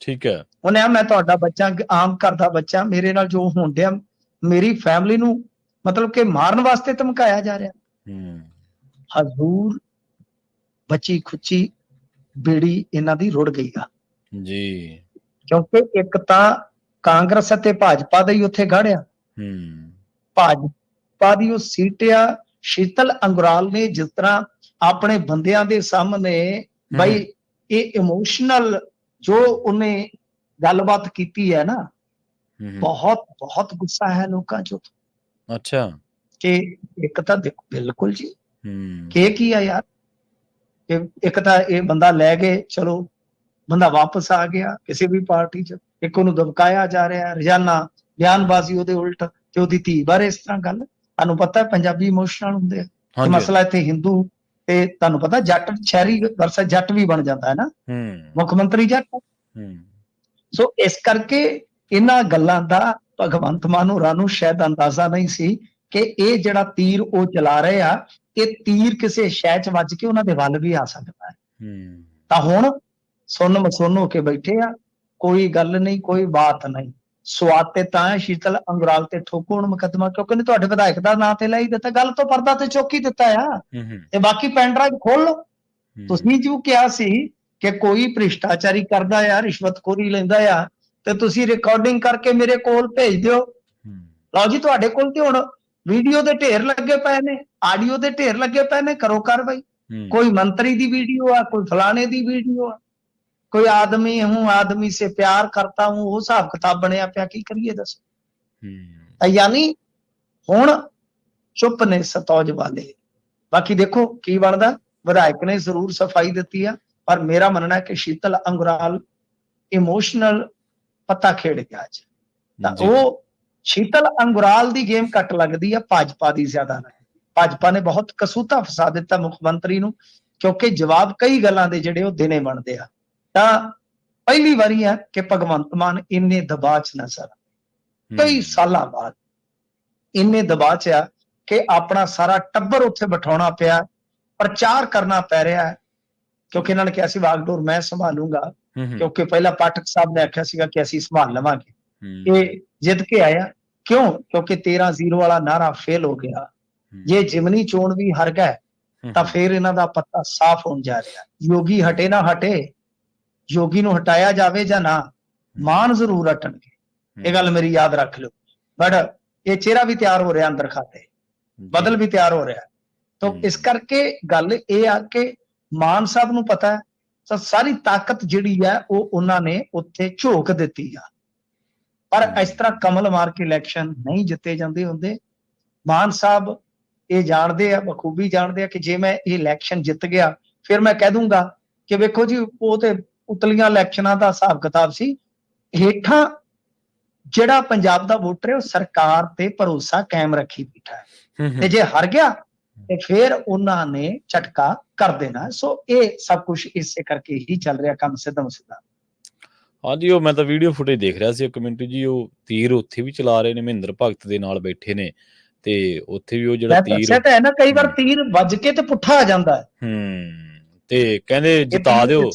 ਠੀਕ ਹੈ। ਉਹਨੇ ਆ ਮੈਂ ਤੁਹਾਡਾ ਬੱਚਾ, ਆਮ ਘਰ ਦਾ ਬੱਚਾ, ਮੇਰੇ ਨਾਲ ਜੋ ਹੋਣ ਡਿਆ, ਮੇਰੀ ਫੈਮਿਲੀ ਨੂੰ ਮਤਲਬ ਕਿ ਮਾਰਨ ਵਾਸਤੇ ਧਮਕਾਇਆ ਜਾ ਰਿਹਾ। ਹਜ਼ੂਰ ਬੱਚੀ ਖੁੱਚੀ ਬੇੜੀ ਇਹਨਾਂ ਦੀ ਰੁੜ ਗਈ ਆ ਜੀ, ਕਿਉਂਕਿ ਇੱਕ ਤਾਂ ਕਾਂਗਰਸ ਅਤੇ ਭਾਜਪਾ ਦਾ ਹੀ ਉੱਥੇ ਗੜਿਆ, ਭਾਜਪਾ ਦੀ ਉਹ ਸੀਟ ਆ। ਸ਼ੀਤਲ ਅੰਗੁਰਾਲ ਨੇ ਜਿਸ ਤਰ੍ਹਾਂ ਆਪਣੇ ਬੰਦਿਆਂ ਦੇ ਸਾਹਮਣੇ ਬਈ ਇਹ ਇਮੋਸ਼ਨਲ ਜੋ ਉਹਨੇ ਗੱਲਬਾਤ ਕੀਤੀ ਹੈ ਨਾ, ਬਹੁਤ ਬਹੁਤ ਗੁੱਸਾ ਹੈ ਲੋਕਾਂ ਚ। ਅੱਛਾ, ਕਿ ਇੱਕ ਤਾਂ ਦੇਖੋ ਬਿਲਕੁਲ ਜੀ ਕਿ ਕੀ ਆ ਯਾਰ, ਇੱਕ ਤਾਂ ਇਹ ਬੰਦਾ ਲੈ ਗਏ, ਚਲੋ ਬੰਦਾ ਵਾਪਸ ਆ ਗਿਆ ਕਿਸੇ ਵੀ ਪਾਰਟੀ ਚ, ਇੱਕ ਉਹਨੂੰ ਦਬਕਾਇਆ ਜਾ ਰਿਹਾ ਰੋਜ਼ਾਨਾ ਬਿਆਨਬਾਜ਼ੀ ਉਹਦੇ ਉਲਟ, ਤੇ ਉਹਦੀ ਧੀ ਬਾਰੇ ਇਸ ਤਰ੍ਹਾਂ ਗੱਲ। ਤੁਹਾਨੂੰ ਪਤਾ ਪੰਜਾਬੀ ਇਮੋਸ਼ਨਲ ਹੁੰਦੇ ਆ, ਮਸਲਾ ਇੱਥੇ ਹਿੰਦੂ ਤੇ ਤੁਹਾਨੂੰ ਪਤਾ ਜੱਟ ਸ਼ਹਿਰੀ ਵਰਸਾ ਜੱਟ ਵੀ ਬਣ ਜਾਂਦਾ ਹੈ ਨਾ, ਮੁੱਖ ਮੰਤਰੀ ਜੱਟ। ਸੋ ਇਸ ਕਰਕੇ ਇਹਨਾਂ ਗੱਲਾਂ ਦਾ ਭਗਵੰਤ ਮਾਨ ਹੋਰਾਂ ਨੂੰ ਸ਼ਾਇਦ ਅੰਦਾਜ਼ਾ ਨਹੀਂ ਸੀ ਕਿ ਇਹ ਜਿਹੜਾ ਤੀਰ ਉਹ ਚਲਾ ਰਹੇ ਆ, ਇਹ ਤੀਰ ਕਿਸੇ ਸ਼ੈ ਚ ਵੱਜ ਕੇ ਉਹਨਾਂ ਦੇ ਵੱਲ ਵੀ ਆ ਸਕਦਾ ਹੈ। ਤਾਂ ਹੁਣ ਸੁੰਨ ਮਸੁੰਨ ਹੋ ਕੇ ਬੈਠੇ ਆ, ਕੋਈ ਗੱਲ ਨਹੀਂ, ਕੋਈ ਬਾਤ ਨਹੀਂ। ਸਵਾਦ ਤੇ ਤਾਂ ਸ਼ੀਤਲ ਅੰਗੁਰਾਲ ਤੇ ਠੋਕੋ ਹੁਣ ਮੁਕੱਦਮਾ, ਕਿਉਂਕਿ ਨੇ ਤੁਹਾਡੇ ਵਿਧਾਇਕ ਦਾ ਨਾਂ ਤੇ ਲੈ ਹੀ ਦਿੱਤਾ, ਗੱਲ ਤੋਂ ਪਰਦਾ ਤੇ ਚੁੱਕ ਹੀ ਦਿੱਤਾ ਆ। ਤੇ ਬਾਕੀ ਪੈਨ ਡਰਾਈਵ ਖੋਲ ਲਓ। ਤੁਸੀਂ ਜੋ ਕਿਹਾ ਸੀ ਕਿ ਕੋਈ ਭ੍ਰਿਸ਼ਟਾਚਾਰੀ ਕਰਦਾ ਆ, ਰਿਸ਼ਵਤਖੋਰੀ ਲੈਂਦਾ ਆ, ਤੇ ਤੁਸੀਂ ਰਿਕਾਰਡਿੰਗ ਕਰਕੇ ਮੇਰੇ ਕੋਲ ਭੇਜ ਦਿਓ। ਲਓ ਜੀ, ਤੁਹਾਡੇ ਕੋਲ ਤੇ ਹੁਣ ਵੀਡੀਓ ਦੇ ਢੇਰ ਲੱਗੇ ਪਏ ਨੇ, ਆਡੀਓ ਦੇ ਢੇਰ ਲੱਗੇ ਪਏ ਨੇ, ਕਰੋ ਕਾਰਵਾਈ। ਕੋਈ ਮੰਤਰੀ ਦੀ ਵੀਡੀਓ ਆ, ਕੋਈ ਫਲਾਣੇ ਦੀ ਵੀਡੀਓ ਆ, ਕੋਈ ਆਦਮੀ ਹੂੰ ਆਦਮੀ ਸੇ ਪਿਆਰ ਕਰਤਾ ਹੂੰ, ਉਹ ਹਿਸਾਬ ਕਿਤਾਬ ਬਣਿਆ ਪਿਆ। ਕੀ ਕਰੀਏ ਦੱਸੋ। ਯਾਨੀ ਹੁਣ ਚੁੱਪ ਨੇ ਸਤੌਜ ਵਾਲੇ। ਬਾਕੀ ਦੇਖੋ ਕੀ ਬਣਦਾ। ਵਿਧਾਇਕ ਨੇ ਜ਼ਰੂਰ ਸਫਾਈ ਦਿੱਤੀ ਆ, ਪਰ ਮੇਰਾ ਮੰਨਣਾ ਹੈ ਕਿ ਸ਼ੀਤਲ ਅੰਗੁਰਾਲ ਇਮੋਸ਼ਨਲ ਪੱਤਾ ਖੇਡ ਗਿਆ ਅੱਜ। ਤਾਂ ਉਹ ਸ਼ੀਤਲ ਅੰਗੁਰਾਲ ਦੀ ਗੇਮ ਘੱਟ ਲੱਗਦੀ ਆ, ਭਾਜਪਾ ਦੀ ਜ਼ਿਆਦਾ। ਭਾਜਪਾ ਨੇ ਬਹੁਤ ਕਸੂਤਾ ਫਸਾ ਦਿੱਤਾ ਮੁੱਖ ਮੰਤਰੀ ਨੂੰ, ਕਿਉਂਕਿ ਜਵਾਬ ਕਈ ਗੱਲਾਂ ਦੇ ਜਿਹੜੇ ਉਹ ਦੇਣੇ ਬਣਦੇ ਆ। ਤਾਂ ਪਹਿਲੀ ਵਾਰੀ ਹੈ ਕਿ ਭਗਵੰਤ ਮਾਨ ਇੰਨੇ ਦਬਾਅ ਚ ਨਜ਼ਰ, ਕਈ ਸਾਲਾਂ ਬਾਅਦ ਇੰਨੇ ਦਬਾਅ ਚ ਆ ਕਿ ਆਪਣਾ ਸਾਰਾ ਟੱਬਰ ਉੱਥੇ ਬਿਠਾਉਣਾ ਪਿਆ, ਪ੍ਰਚਾਰ ਕਰਨਾ ਪੈ ਰਿਹਾ ਹੈ। ਕਿਉਂਕਿ ਇਹਨਾਂ ਨੇ ਕਿਹਾ ਸੀ ਵਾਗਡੋਰ ਮੈਂ ਸੰਭਾਲੂੰਗਾ, ਕਿਉਂਕਿ ਪਹਿਲਾਂ ਪਾਠਕ ਸਾਹਿਬ ਨੇ ਆਖਿਆ ਸੀਗਾ ਕਿ ਅਸੀਂ ਸੰਭਾਲ ਲਵਾਂਗੇ। ਇਹ ਜਿੱਤ ਕੇ ਆਇਆ। ਕਿਉਂ? ਕਿਉਂਕਿ 13-0 ਵਾਲਾ ਨਾਰਾ ਫੇਲ ਹੋ ਗਿਆ। ਜੇ ਜਿਮਨੀ ਚੋਣ ਵੀ ਹਾਰ ਗਏ ਤਾਂ ਫਿਰ ਇਹਨਾਂ ਦਾ ਪੱਤਾ ਸਾਫ਼ ਹੋਣ ਜਾ ਰਿਹਾ। ਯੋਗੀ ਹਟੇ ਨਾ ਹਟੇ, ਯੋਗੀ ਨੂੰ ਹਟਾਇਆ ਜਾਵੇ ਜਾਂ ਨਾ, ਮਾਨ ਜ਼ਰੂਰ ਹਟਣਗੇ, ਇਹ ਗੱਲ ਮੇਰੀ ਯਾਦ ਰੱਖ ਲਿਓ। ਬਟ ਇਹ ਚਿਹਰਾ ਵੀ ਤਿਆਰ ਹੋ ਰਿਹਾ, ਅੰਦਰ ਖਾਤੇ ਬਦਲ ਵੀ ਤਿਆਰ ਹੋ ਰਿਹਾ। ਤਾਂ ਇਸ ਕਰਕੇ ਗੱਲ ਇਹ ਆ ਕਿ ਮਾਨ ਸਾਹਿਬ ਨੂੰ ਪਤਾ ਹੈ ਤਾਂ ਸਾਰੀ ਤਾਕਤ ਜਿਹੜੀ ਆ ਉਹ ਉਹਨਾਂ ਨੇ ਉੱਥੇ ਝੋਕ ਦਿੱਤੀ ਆ। ਪਰ ਇਸ ਤਰ੍ਹਾਂ ਕਮਲ ਮਾਰ ਕੇ ਇਲੈਕਸ਼ਨ ਨਹੀਂ ਜਿੱਤੇ ਜਾਂਦੇ ਹੁੰਦੇ। ਮਾਨ ਸਾਹਿਬ ਇਹ ਜਾਣਦੇ ਆ, ਬਖੂਬੀ ਜਾਣਦੇ ਆ ਕਿ ਜੇ ਮੈਂ ਇਹ ਇਲੈਕਸ਼ਨ ਜਿੱਤ ਗਿਆ ਫਿਰ ਮੈਂ ਕਹਿ ਦੂੰਗਾ ਕਿ ਵੇਖੋ ਜੀ ਉਹ ਤੇ ਉਤਲੀਆਂ ਇਲੈਕਸ਼ਨਾਂ ਦਾ ਹਿਸਾਬ ਕਿਤਾਬ ਸੀ, ਹੇਠਾਂ ਜਿਹੜਾ ਪੰਜਾਬ ਦਾ ਵੋਟਰ ਹੈ ਉਹ ਸਰਕਾਰ ਤੇ ਭਰੋਸਾ ਕਾਇਮ ਰੱਖੀ ਬੈਠਾ ਹੈ, ਤੇ ਜੇ ਹਾਰ ਗਿਆ ਤੇ ਫਿਰ ਉਹਨਾਂ ਨੇ ਝਟਕਾ ਕਰ ਦੇਣਾ। ਸੋ ਇਹ ਸਭ ਕੁਝ ਇਸੇ ਕਰਕੇ ਹੀ ਚੱਲ ਰਿਹਾ ਕੰਮ ਸਿੱਧਾ ਸਿੱਧਾ। ਹਾਂਜੀ, ਉਹ ਮੈਂ ਤਾਂ ਵੀਡੀਓ ਫੁਟੇਜ ਦੇਖ ਰਿਹਾ ਸੀ ਕਮਿਊਨਿਟੀ ਜੀ, ਉਹ ਤੀਰ ਉੱਥੇ ਵੀ ਚਲਾ ਰਹੇ ਨੇ, ਮਹਿੰਦਰ ਭਗਤ ਦੇ ਨਾਲ ਬੈਠੇ ਨੇ ਤੇ ਉੱਥੇ ਵੀ ਉਹ ਜਿਹੜਾ ਤੀਰ ਦੱਸਿਆ ਤਾਂ ਹੈ ਨਾ, ਕਈ ਵਾਰ ਤੀਰ ਵੱਜ ਕੇ ਤੇ ਪੁੱਠਾ ਆ ਜਾਂਦਾ ਹੈ। ਤੇ ਕਹਿੰਦੇ ਜਿਤਾ ਦਿਓ,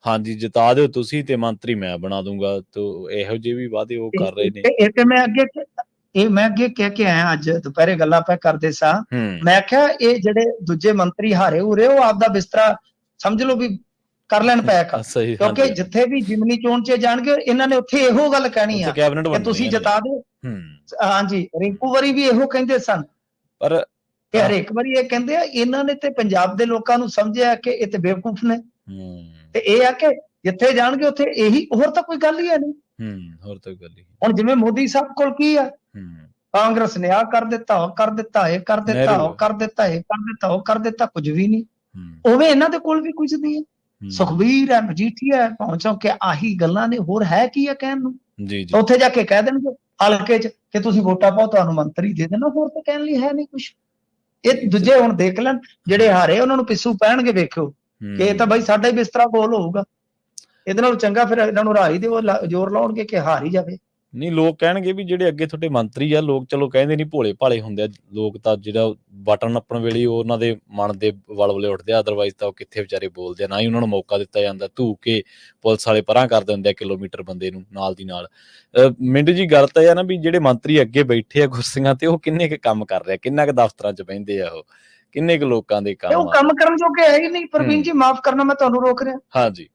ਹਾਂਜੀ ਜਿਤਾ ਦਿਓ ਤੁਸੀਂ ਤੇ ਮੰਤਰੀ ਮੈਂ ਬਣਾ ਦੂੰਗਾ। ਤੋ ਇਹੋ ਜਿਹੇ ਵੀ ਵਾਅਦੇ ਉਹ ਕਰ ਰਹੇ ਨੇ। ਇਹ ਤੇ ਮੈਂ ਅੱਗੇ ਕਹਿ ਕੇ ਆਇਆ, ਅੱਜ ਦੁਪਹਿਰੇ ਗੱਲਾਂ ਆਪਾਂ ਕਰਦੇ ਸਾਂ। ਮੈਂ ਕਿਹਾ ਇਹ ਜਿਹੜੇ ਦੂਜੇ ਮੰਤਰੀ ਹਾਰੇ ਉਰੇ ਉਹ ਆਪਦਾ ਬਿਸਤਰਾ ਸਮਝ ਲਓ ਵੀ ਕਰ ਲੈਣ ਪੈਕ, ਕਿਉਂਕਿ ਜਿੱਥੇ ਵੀ ਜਿਮਨੀ ਚੋਣ 'ਚ ਜਾਣਗੇ ਇਹਨਾਂ ਨੇ ਉੱਥੇ ਇਹੋ ਗੱਲ ਕਹਿਣੀ ਆ ਕਿ ਤੁਸੀਂ ਜਿਤਾ ਦਿਓ। ਹਾਂਜੀ, ਰਿੰਕੂ ਵਾਰੀ ਵੀ ਇਹੋ ਕਹਿੰਦੇ ਸਨ, ਪਰ ਹਰੇਕ ਵਾਰੀ ਇਹ ਕਹਿੰਦੇ ਆ। ਇਹਨਾਂ ਨੇ ਤੇ ਪੰਜਾਬ ਦੇ ਲੋਕਾਂ ਨੂੰ ਸਮਝਿਆ ਕਿ ਇਹ ਤੇ ਬੇਵਕੂਫ ਨੇ, ਤੇ ਇਹ ਆ ਕਿ ਜਿੱਥੇ ਜਾਣਗੇ ਉੱਥੇ ਇਹੀ, ਹੋਰ ਤਾਂ ਕੋਈ ਗੱਲ ਹੀ ਹੈ ਨਹੀਂ। ਹੋਰ ਤਾਂ ਗੱਲ ਹੀ। ਹੁਣ ਜਿਵੇਂ ਮੋਦੀ ਸਾਹਿਬ ਕੋਲ ਕੀ ਆ, ਕਾਂਗਰਸ ਨੇ ਆਹ ਕਰ ਦਿੱਤਾ, ਉਹ ਕਰ ਦਿੱਤਾ, ਇਹ ਕਰ ਦਿੱਤਾ, ਉਹ ਕਰ ਦਿੱਤਾ, ਇਹ ਕਰ ਦਿੱਤਾ, ਉਹ ਕਰ ਦਿੱਤਾ, ਕੁਝ ਵੀ ਨਹੀਂ। ਉਵੇਂ ਇਹਨਾਂ ਦੇ ਕੋਲ ਵੀ ਕੁਝ ਨਹੀਂ ਹੈ। ਸੁਖਬੀਰ ਹੈ, ਮਜੀਠੀਆ ਹੈ, ਪਹੁੰਚੋ ਕਿ ਆਹੀ ਗੱਲਾਂ ਨੇ, ਹੋਰ ਹੈ ਕੀ ਆ ਕਹਿਣ ਨੂੰ। ਉੱਥੇ ਜਾ ਕੇ ਕਹਿ ਦੇਣਗੇ ਹਲਕੇ 'ਚ ਕਿ ਤੁਸੀਂ ਵੋਟਾਂ ਪਾਓ, ਤੁਹਾਨੂੰ ਮੰਤਰੀ ਦੇ ਦੇਣਾ, ਹੋਰ ਤਾਂ ਕਹਿਣ ਲਈ ਹੈ ਨਹੀਂ ਕੁਛ। ਇਹ ਦੂਜੇ ਹੁਣ ਦੇਖ ਲੈਣ, ਜਿਹੜੇ ਹਾਰੇ ਉਹਨਾਂ ਨੂੰ ਪਿੱਛੂ ਪੈਣਗੇ, ਵੇਖਿਓ ਕਿ ਇਹ ਤਾਂ ਬਾਈ ਸਾਡਾ ਹੀ ਬਿਸਤਰਾ ਗੋਲ ਹੋਊਗਾ। ਇਹਦੇ ਨਾਲ ਚੰਗਾ ਫਿਰ ਇਹਨਾਂ ਨੂੰ ਰਾਹ ਹੀ ਦਿਓ, ਜ਼ੋਰ ਲਾਉਣਗੇ ਕਿ ਹਾਰ ਹੀ ਜਾਵੇ। ਨਹੀਂ, ਲੋਕ ਕਹਿਣਗੇ ਵੀ ਜਿਹੜੇ ਅੱਗੇ ਤੁਹਾਡੇ ਮੰਤਰੀ ਆ, ਲੋਕ ਚਲੋ ਕਹਿੰਦੇ ਨਹੀਂ ਭੋਲੇ ਭਾਲੇ ਹੁੰਦੇ ਆ ਲੋਕ, ਤਾਂ ਜਿਹੜਾ ਬਟਨ ਨੱਪਣ ਵੇਲੇ ਉਹਨਾਂ ਦੇ ਮਨ ਦੇ ਵਲਵਲੇ ਉੱਠਦੇ ਆ, ਅਦਰਵਾਈਜ਼ ਤਾਂ ਉਹ ਕਿੱਥੇ ਵਿਚਾਰੇ ਬੋਲਦੇ ਆ, ਨਾ ਹੀ ਉਹਨਾਂ ਨੂੰ ਮੌਕਾ ਦਿੱਤਾ ਜਾਂਦਾ। ਧੂ ਕੇ ਪੁਲਿਸ ਵਾਲੇ ਪਰਾਂ ਕਰ ਦਿੰਦੇ ਆ ਕਿਲੋਮੀਟਰ ਬੰਦੇ ਨੂੰ ਨਾਲ ਦੀ ਨਾਲ। ਮਿੰਟੂ ਜੀ ਗੱਲ ਤਾਂ ਇਹ ਆ ਨਾ ਵੀ ਜਿਹੜੇ ਮੰਤਰੀ ਅੱਗੇ ਬੈਠੇ ਆ ਕੁਰਸੀਆਂ ਤੇ, ਉਹ ਕਿੰਨੇ ਕੁ ਕੰਮ ਕਰ ਰਿਹਾ, ਕਿੰਨਾ ਕੁ ਦਫ਼ਤਰਾਂ 'ਚ ਬਹਿੰਦੇ ਆ, ਉਹ ਕਿੰਨੇ ਕੁ ਲੋਕਾਂ ਦੇ ਕੰਮ ਕਰਨ ਜੋਗੇ ਹੈ ਹੀ ਨਹੀਂ। ਪ੍ਰਵੀਨ ਜੀ ਮਾਫ ਕਰਨਾ, ਮੈਂ ਤੁਹਾਨੂੰ ਰੋਕ ਰਿਹਾ। ਹਾਂਜੀ,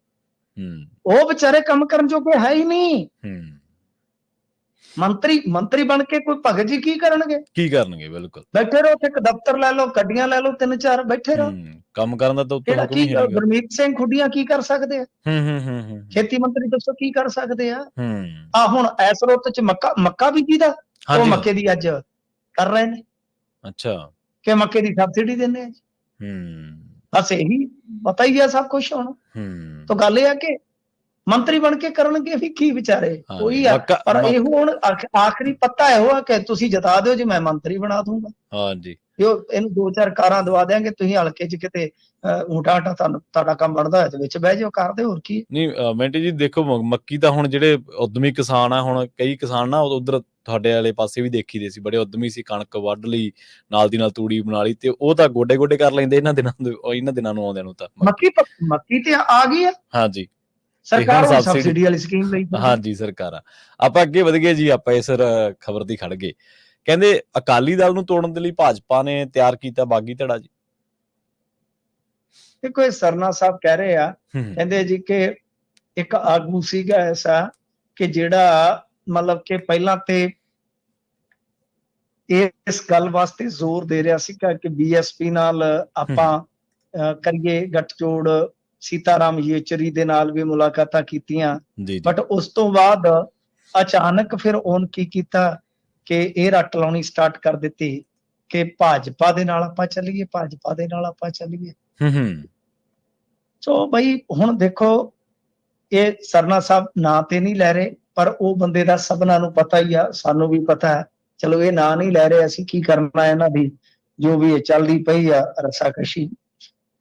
ਉਹ ਵਿਚਾਰੇ ਕੰਮ ਕਰਨ ਜੋਗੇ ਹੈ ਹੀ ਨਹੀਂ। ਮੰਤਰੀ ਬਣ ਕੇ ਕੋਈ ਭਗਤ ਜੀ ਕੀ ਕਰਨਗੇ? ਬਿਲਕੁਲ ਬੈਠੇ ਰਹੋ ਉੱਥੇ, ਇੱਕ ਦਫ਼ਤਰ ਲੈ ਲਓ, ਗੱਡੀਆਂ ਲੈ ਲਓ, 3-4 ਬੈਠੇ ਰਹੋ। ਕੰਮ ਕਰਨ ਦਾ ਤਾਂ ਉੱਤੇ ਹੁਕਮ ਹੀ ਨਹੀਂ। ਗੁਰਮੀਤ ਸਿੰਘ ਖੁੱਡੀਆਂ ਕੀ ਕਰ ਸਕਦੇ ਆ? ਖੇਤੀ ਮੰਤਰੀ ਦੱਸੋ ਕੀ ਕਰ ਸਕਦੇ ਆ? ਹੁਣ ਇਸ ਰੁੱਤ 'ਚ ਮੱਕਾ ਬੀਜੀ ਦਾ, ਉਹ ਮੱਕੇ ਦੀ ਅੱਜ ਕਰ ਰਹੇ ਨੇ। ਅੱਛਾ, ਕਿ ਮੱਕੇ ਦੀ ਸਬਸਿਡੀ ਦਿੰਦੇ ਆ। ਬਸ ਇਹੀ ਪਤਾ ਹੀ ਆ ਸਭ ਕੁਛ। ਹੁਣ ਤਾਂ ਗੱਲ ਇਹ ਆ ਕਿ ਮੰਤਰੀ ਬਣ ਕੇ ਕਰਨਗੇ ਵੀ ਕੀ ਵਿਚਾਰੇ, ਕੋਈ ਆ। ਪਰ ਇਹ ਹੁਣ ਆਖਰੀ ਪੱਤਾ ਇਹੋ ਆ ਕਿ ਤੁਸੀਂ ਜਿਤਾ ਦਿਓ ਜੀ, ਮੈਂ ਮੰਤਰੀ ਬਣਾ ਦੂੰਗਾ। ਹਾਂਜੀ, ਇਹਨੂੰ 2-4 ਕਾਰਾਂ ਦਵਾ ਦਿਆਂਗੇ, ਤੁਸੀਂ ਹਲਕੇ 'ਚ ਕਿਤੇ ਊਟਾ ਤੁਹਾਡਾ ਕੰਮ ਬਣਦਾ ਹੋਇਆ ਤੇ ਵਿੱਚ ਬਹਿ ਜਾਓ, ਕਰਦੇ, ਹੋਰ ਕੀ। ਨਹੀਂ ਮਿੰਟੂ ਜੀ ਦੇਖੋ, ਮੱਕੀ ਤਾਂ ਹੁਣ ਜਿਹੜੇ ਉਦਮੀ ਕਿਸਾਨ ਆ, ਹੁਣ ਕਈ ਕਿਸਾਨ ਨਾ ਉਧਰ ਤੁਹਾਡੇ ਵਾਲੇ ਪਾਸੇ ਵੀ ਦੇਖੀ ਦੇ ਸੀ, ਬੜੇ ਉਦਮੀ ਸੀ, ਕਣਕ ਵੱਢ ਲਈ, ਨਾਲ ਦੀ ਨਾਲ ਤੂੜੀ ਬਣਾ ਲਈ, ਤੇ ਉਹ ਤਾਂ ਗੋਡੇ ਕਰ ਲੈਂਦੇ ਇਹਨਾਂ ਦਿਨਾਂ ਨੂੰ ਆਉਂਦਿਆਂ ਨੂੰ। ਤਾਂ ਮੱਕੀ ਤੇ ਆ ਗਈ ਆ। ਹਾਂਜੀ, ਸਰਕਾਰ ਸਬਸਿਡੀ ਵਾਲੀ ਸਕੀਮ ਲਈ। ਹਾਂਜੀ, ਸਰਕਾਰਾਂ। ਆਪਾਂ ਅੱਗੇ ਵਧ ਗਏ ਜੀ, ਆਪਾਂ ਇਸ ਖਬਰ ਦੀ ਖੜ ਗਏ। ਕਹਿੰਦੇ ਅਕਾਲੀ ਦਲ ਨੂੰ ਤੋੜਨ ਦੇ ਲਈ ਭਾਜਪਾ ਨੇ ਤਿਆਰ ਕੀਤਾ ਬਾਗੀ ਧੜਾ ਜੀ। ਦੇਖੋ, ਇਹ ਸਰਨਾ ਸਾਹਿਬ ਕਹਿ ਰਹੇ ਆ, ਕਹਿੰਦੇ ਜੀ ਕਿ ਇੱਕ ਆਗੂ ਸੀਗਾ ਐਸਾ ਕਿ ਜਿਹੜਾ ਮਤਲਬ ਕਿ ਪਹਿਲਾਂ ਤੇ ਇਸ ਗੱਲ ਵਾਸਤੇ ਜ਼ੋਰ ਦੇ ਰਿਹਾ ਸੀ ਕਿ ਬੀਐਸਪੀ ਨਾਲ ਆਪਾਂ ਕਰੀਏ ਗੱਠਜੋੜ। ਸੀਤਾਰਾਮ ਯੇਚਰੀ ਦੇ ਨਾਲ ਵੀ ਮੁਲਾਕਾਤਾਂ ਕੀਤੀਆਂ, ਬਟ ਉਸ ਤੋਂ ਬਾਅਦ ਅਚਾਨਕ ਫਿਰ ਉਹਨ ਕੀ ਕੀਤਾ ਕਿ ਇਹ ਰੱਟ ਲਾਉਣੀ ਸਟਾਰਟ ਕਰ ਦਿੱਤੀ ਕਿ ਭਾਜਪਾ ਦੇ ਨਾਲ ਆਪਾਂ ਚੱਲੀਏ, ਭਾਜਪਾ ਦੇ ਨਾਲ ਆਪਾਂ ਚੱਲੀਏ। ਸੋ ਬਈ ਹੁਣ ਦੇਖੋ, ਇਹ ਸਰਨਾ ਸਾਹਿਬ ਨਾਂ ਤੇ ਨਹੀਂ ਲੈ ਰਹੇ, ਪਰ ਉਹ ਬੰਦੇ ਦਾ ਸਭਨਾਂ ਨੂੰ ਪਤਾ ਹੀ ਆ, ਸਾਨੂੰ ਵੀ ਪਤਾ ਹੈ। ਚਲੋ ਇਹ ਨਾਂ ਨਹੀਂ ਲੈ ਰਹੇ, ਅਸੀਂ ਕੀ ਕਰਨਾ ਇਹਨਾਂ ਦੀ ਜੋ ਵੀ ਇਹ ਚੱਲਦੀ ਪਈ ਆ ਰਸਾਕਸ਼ੀ।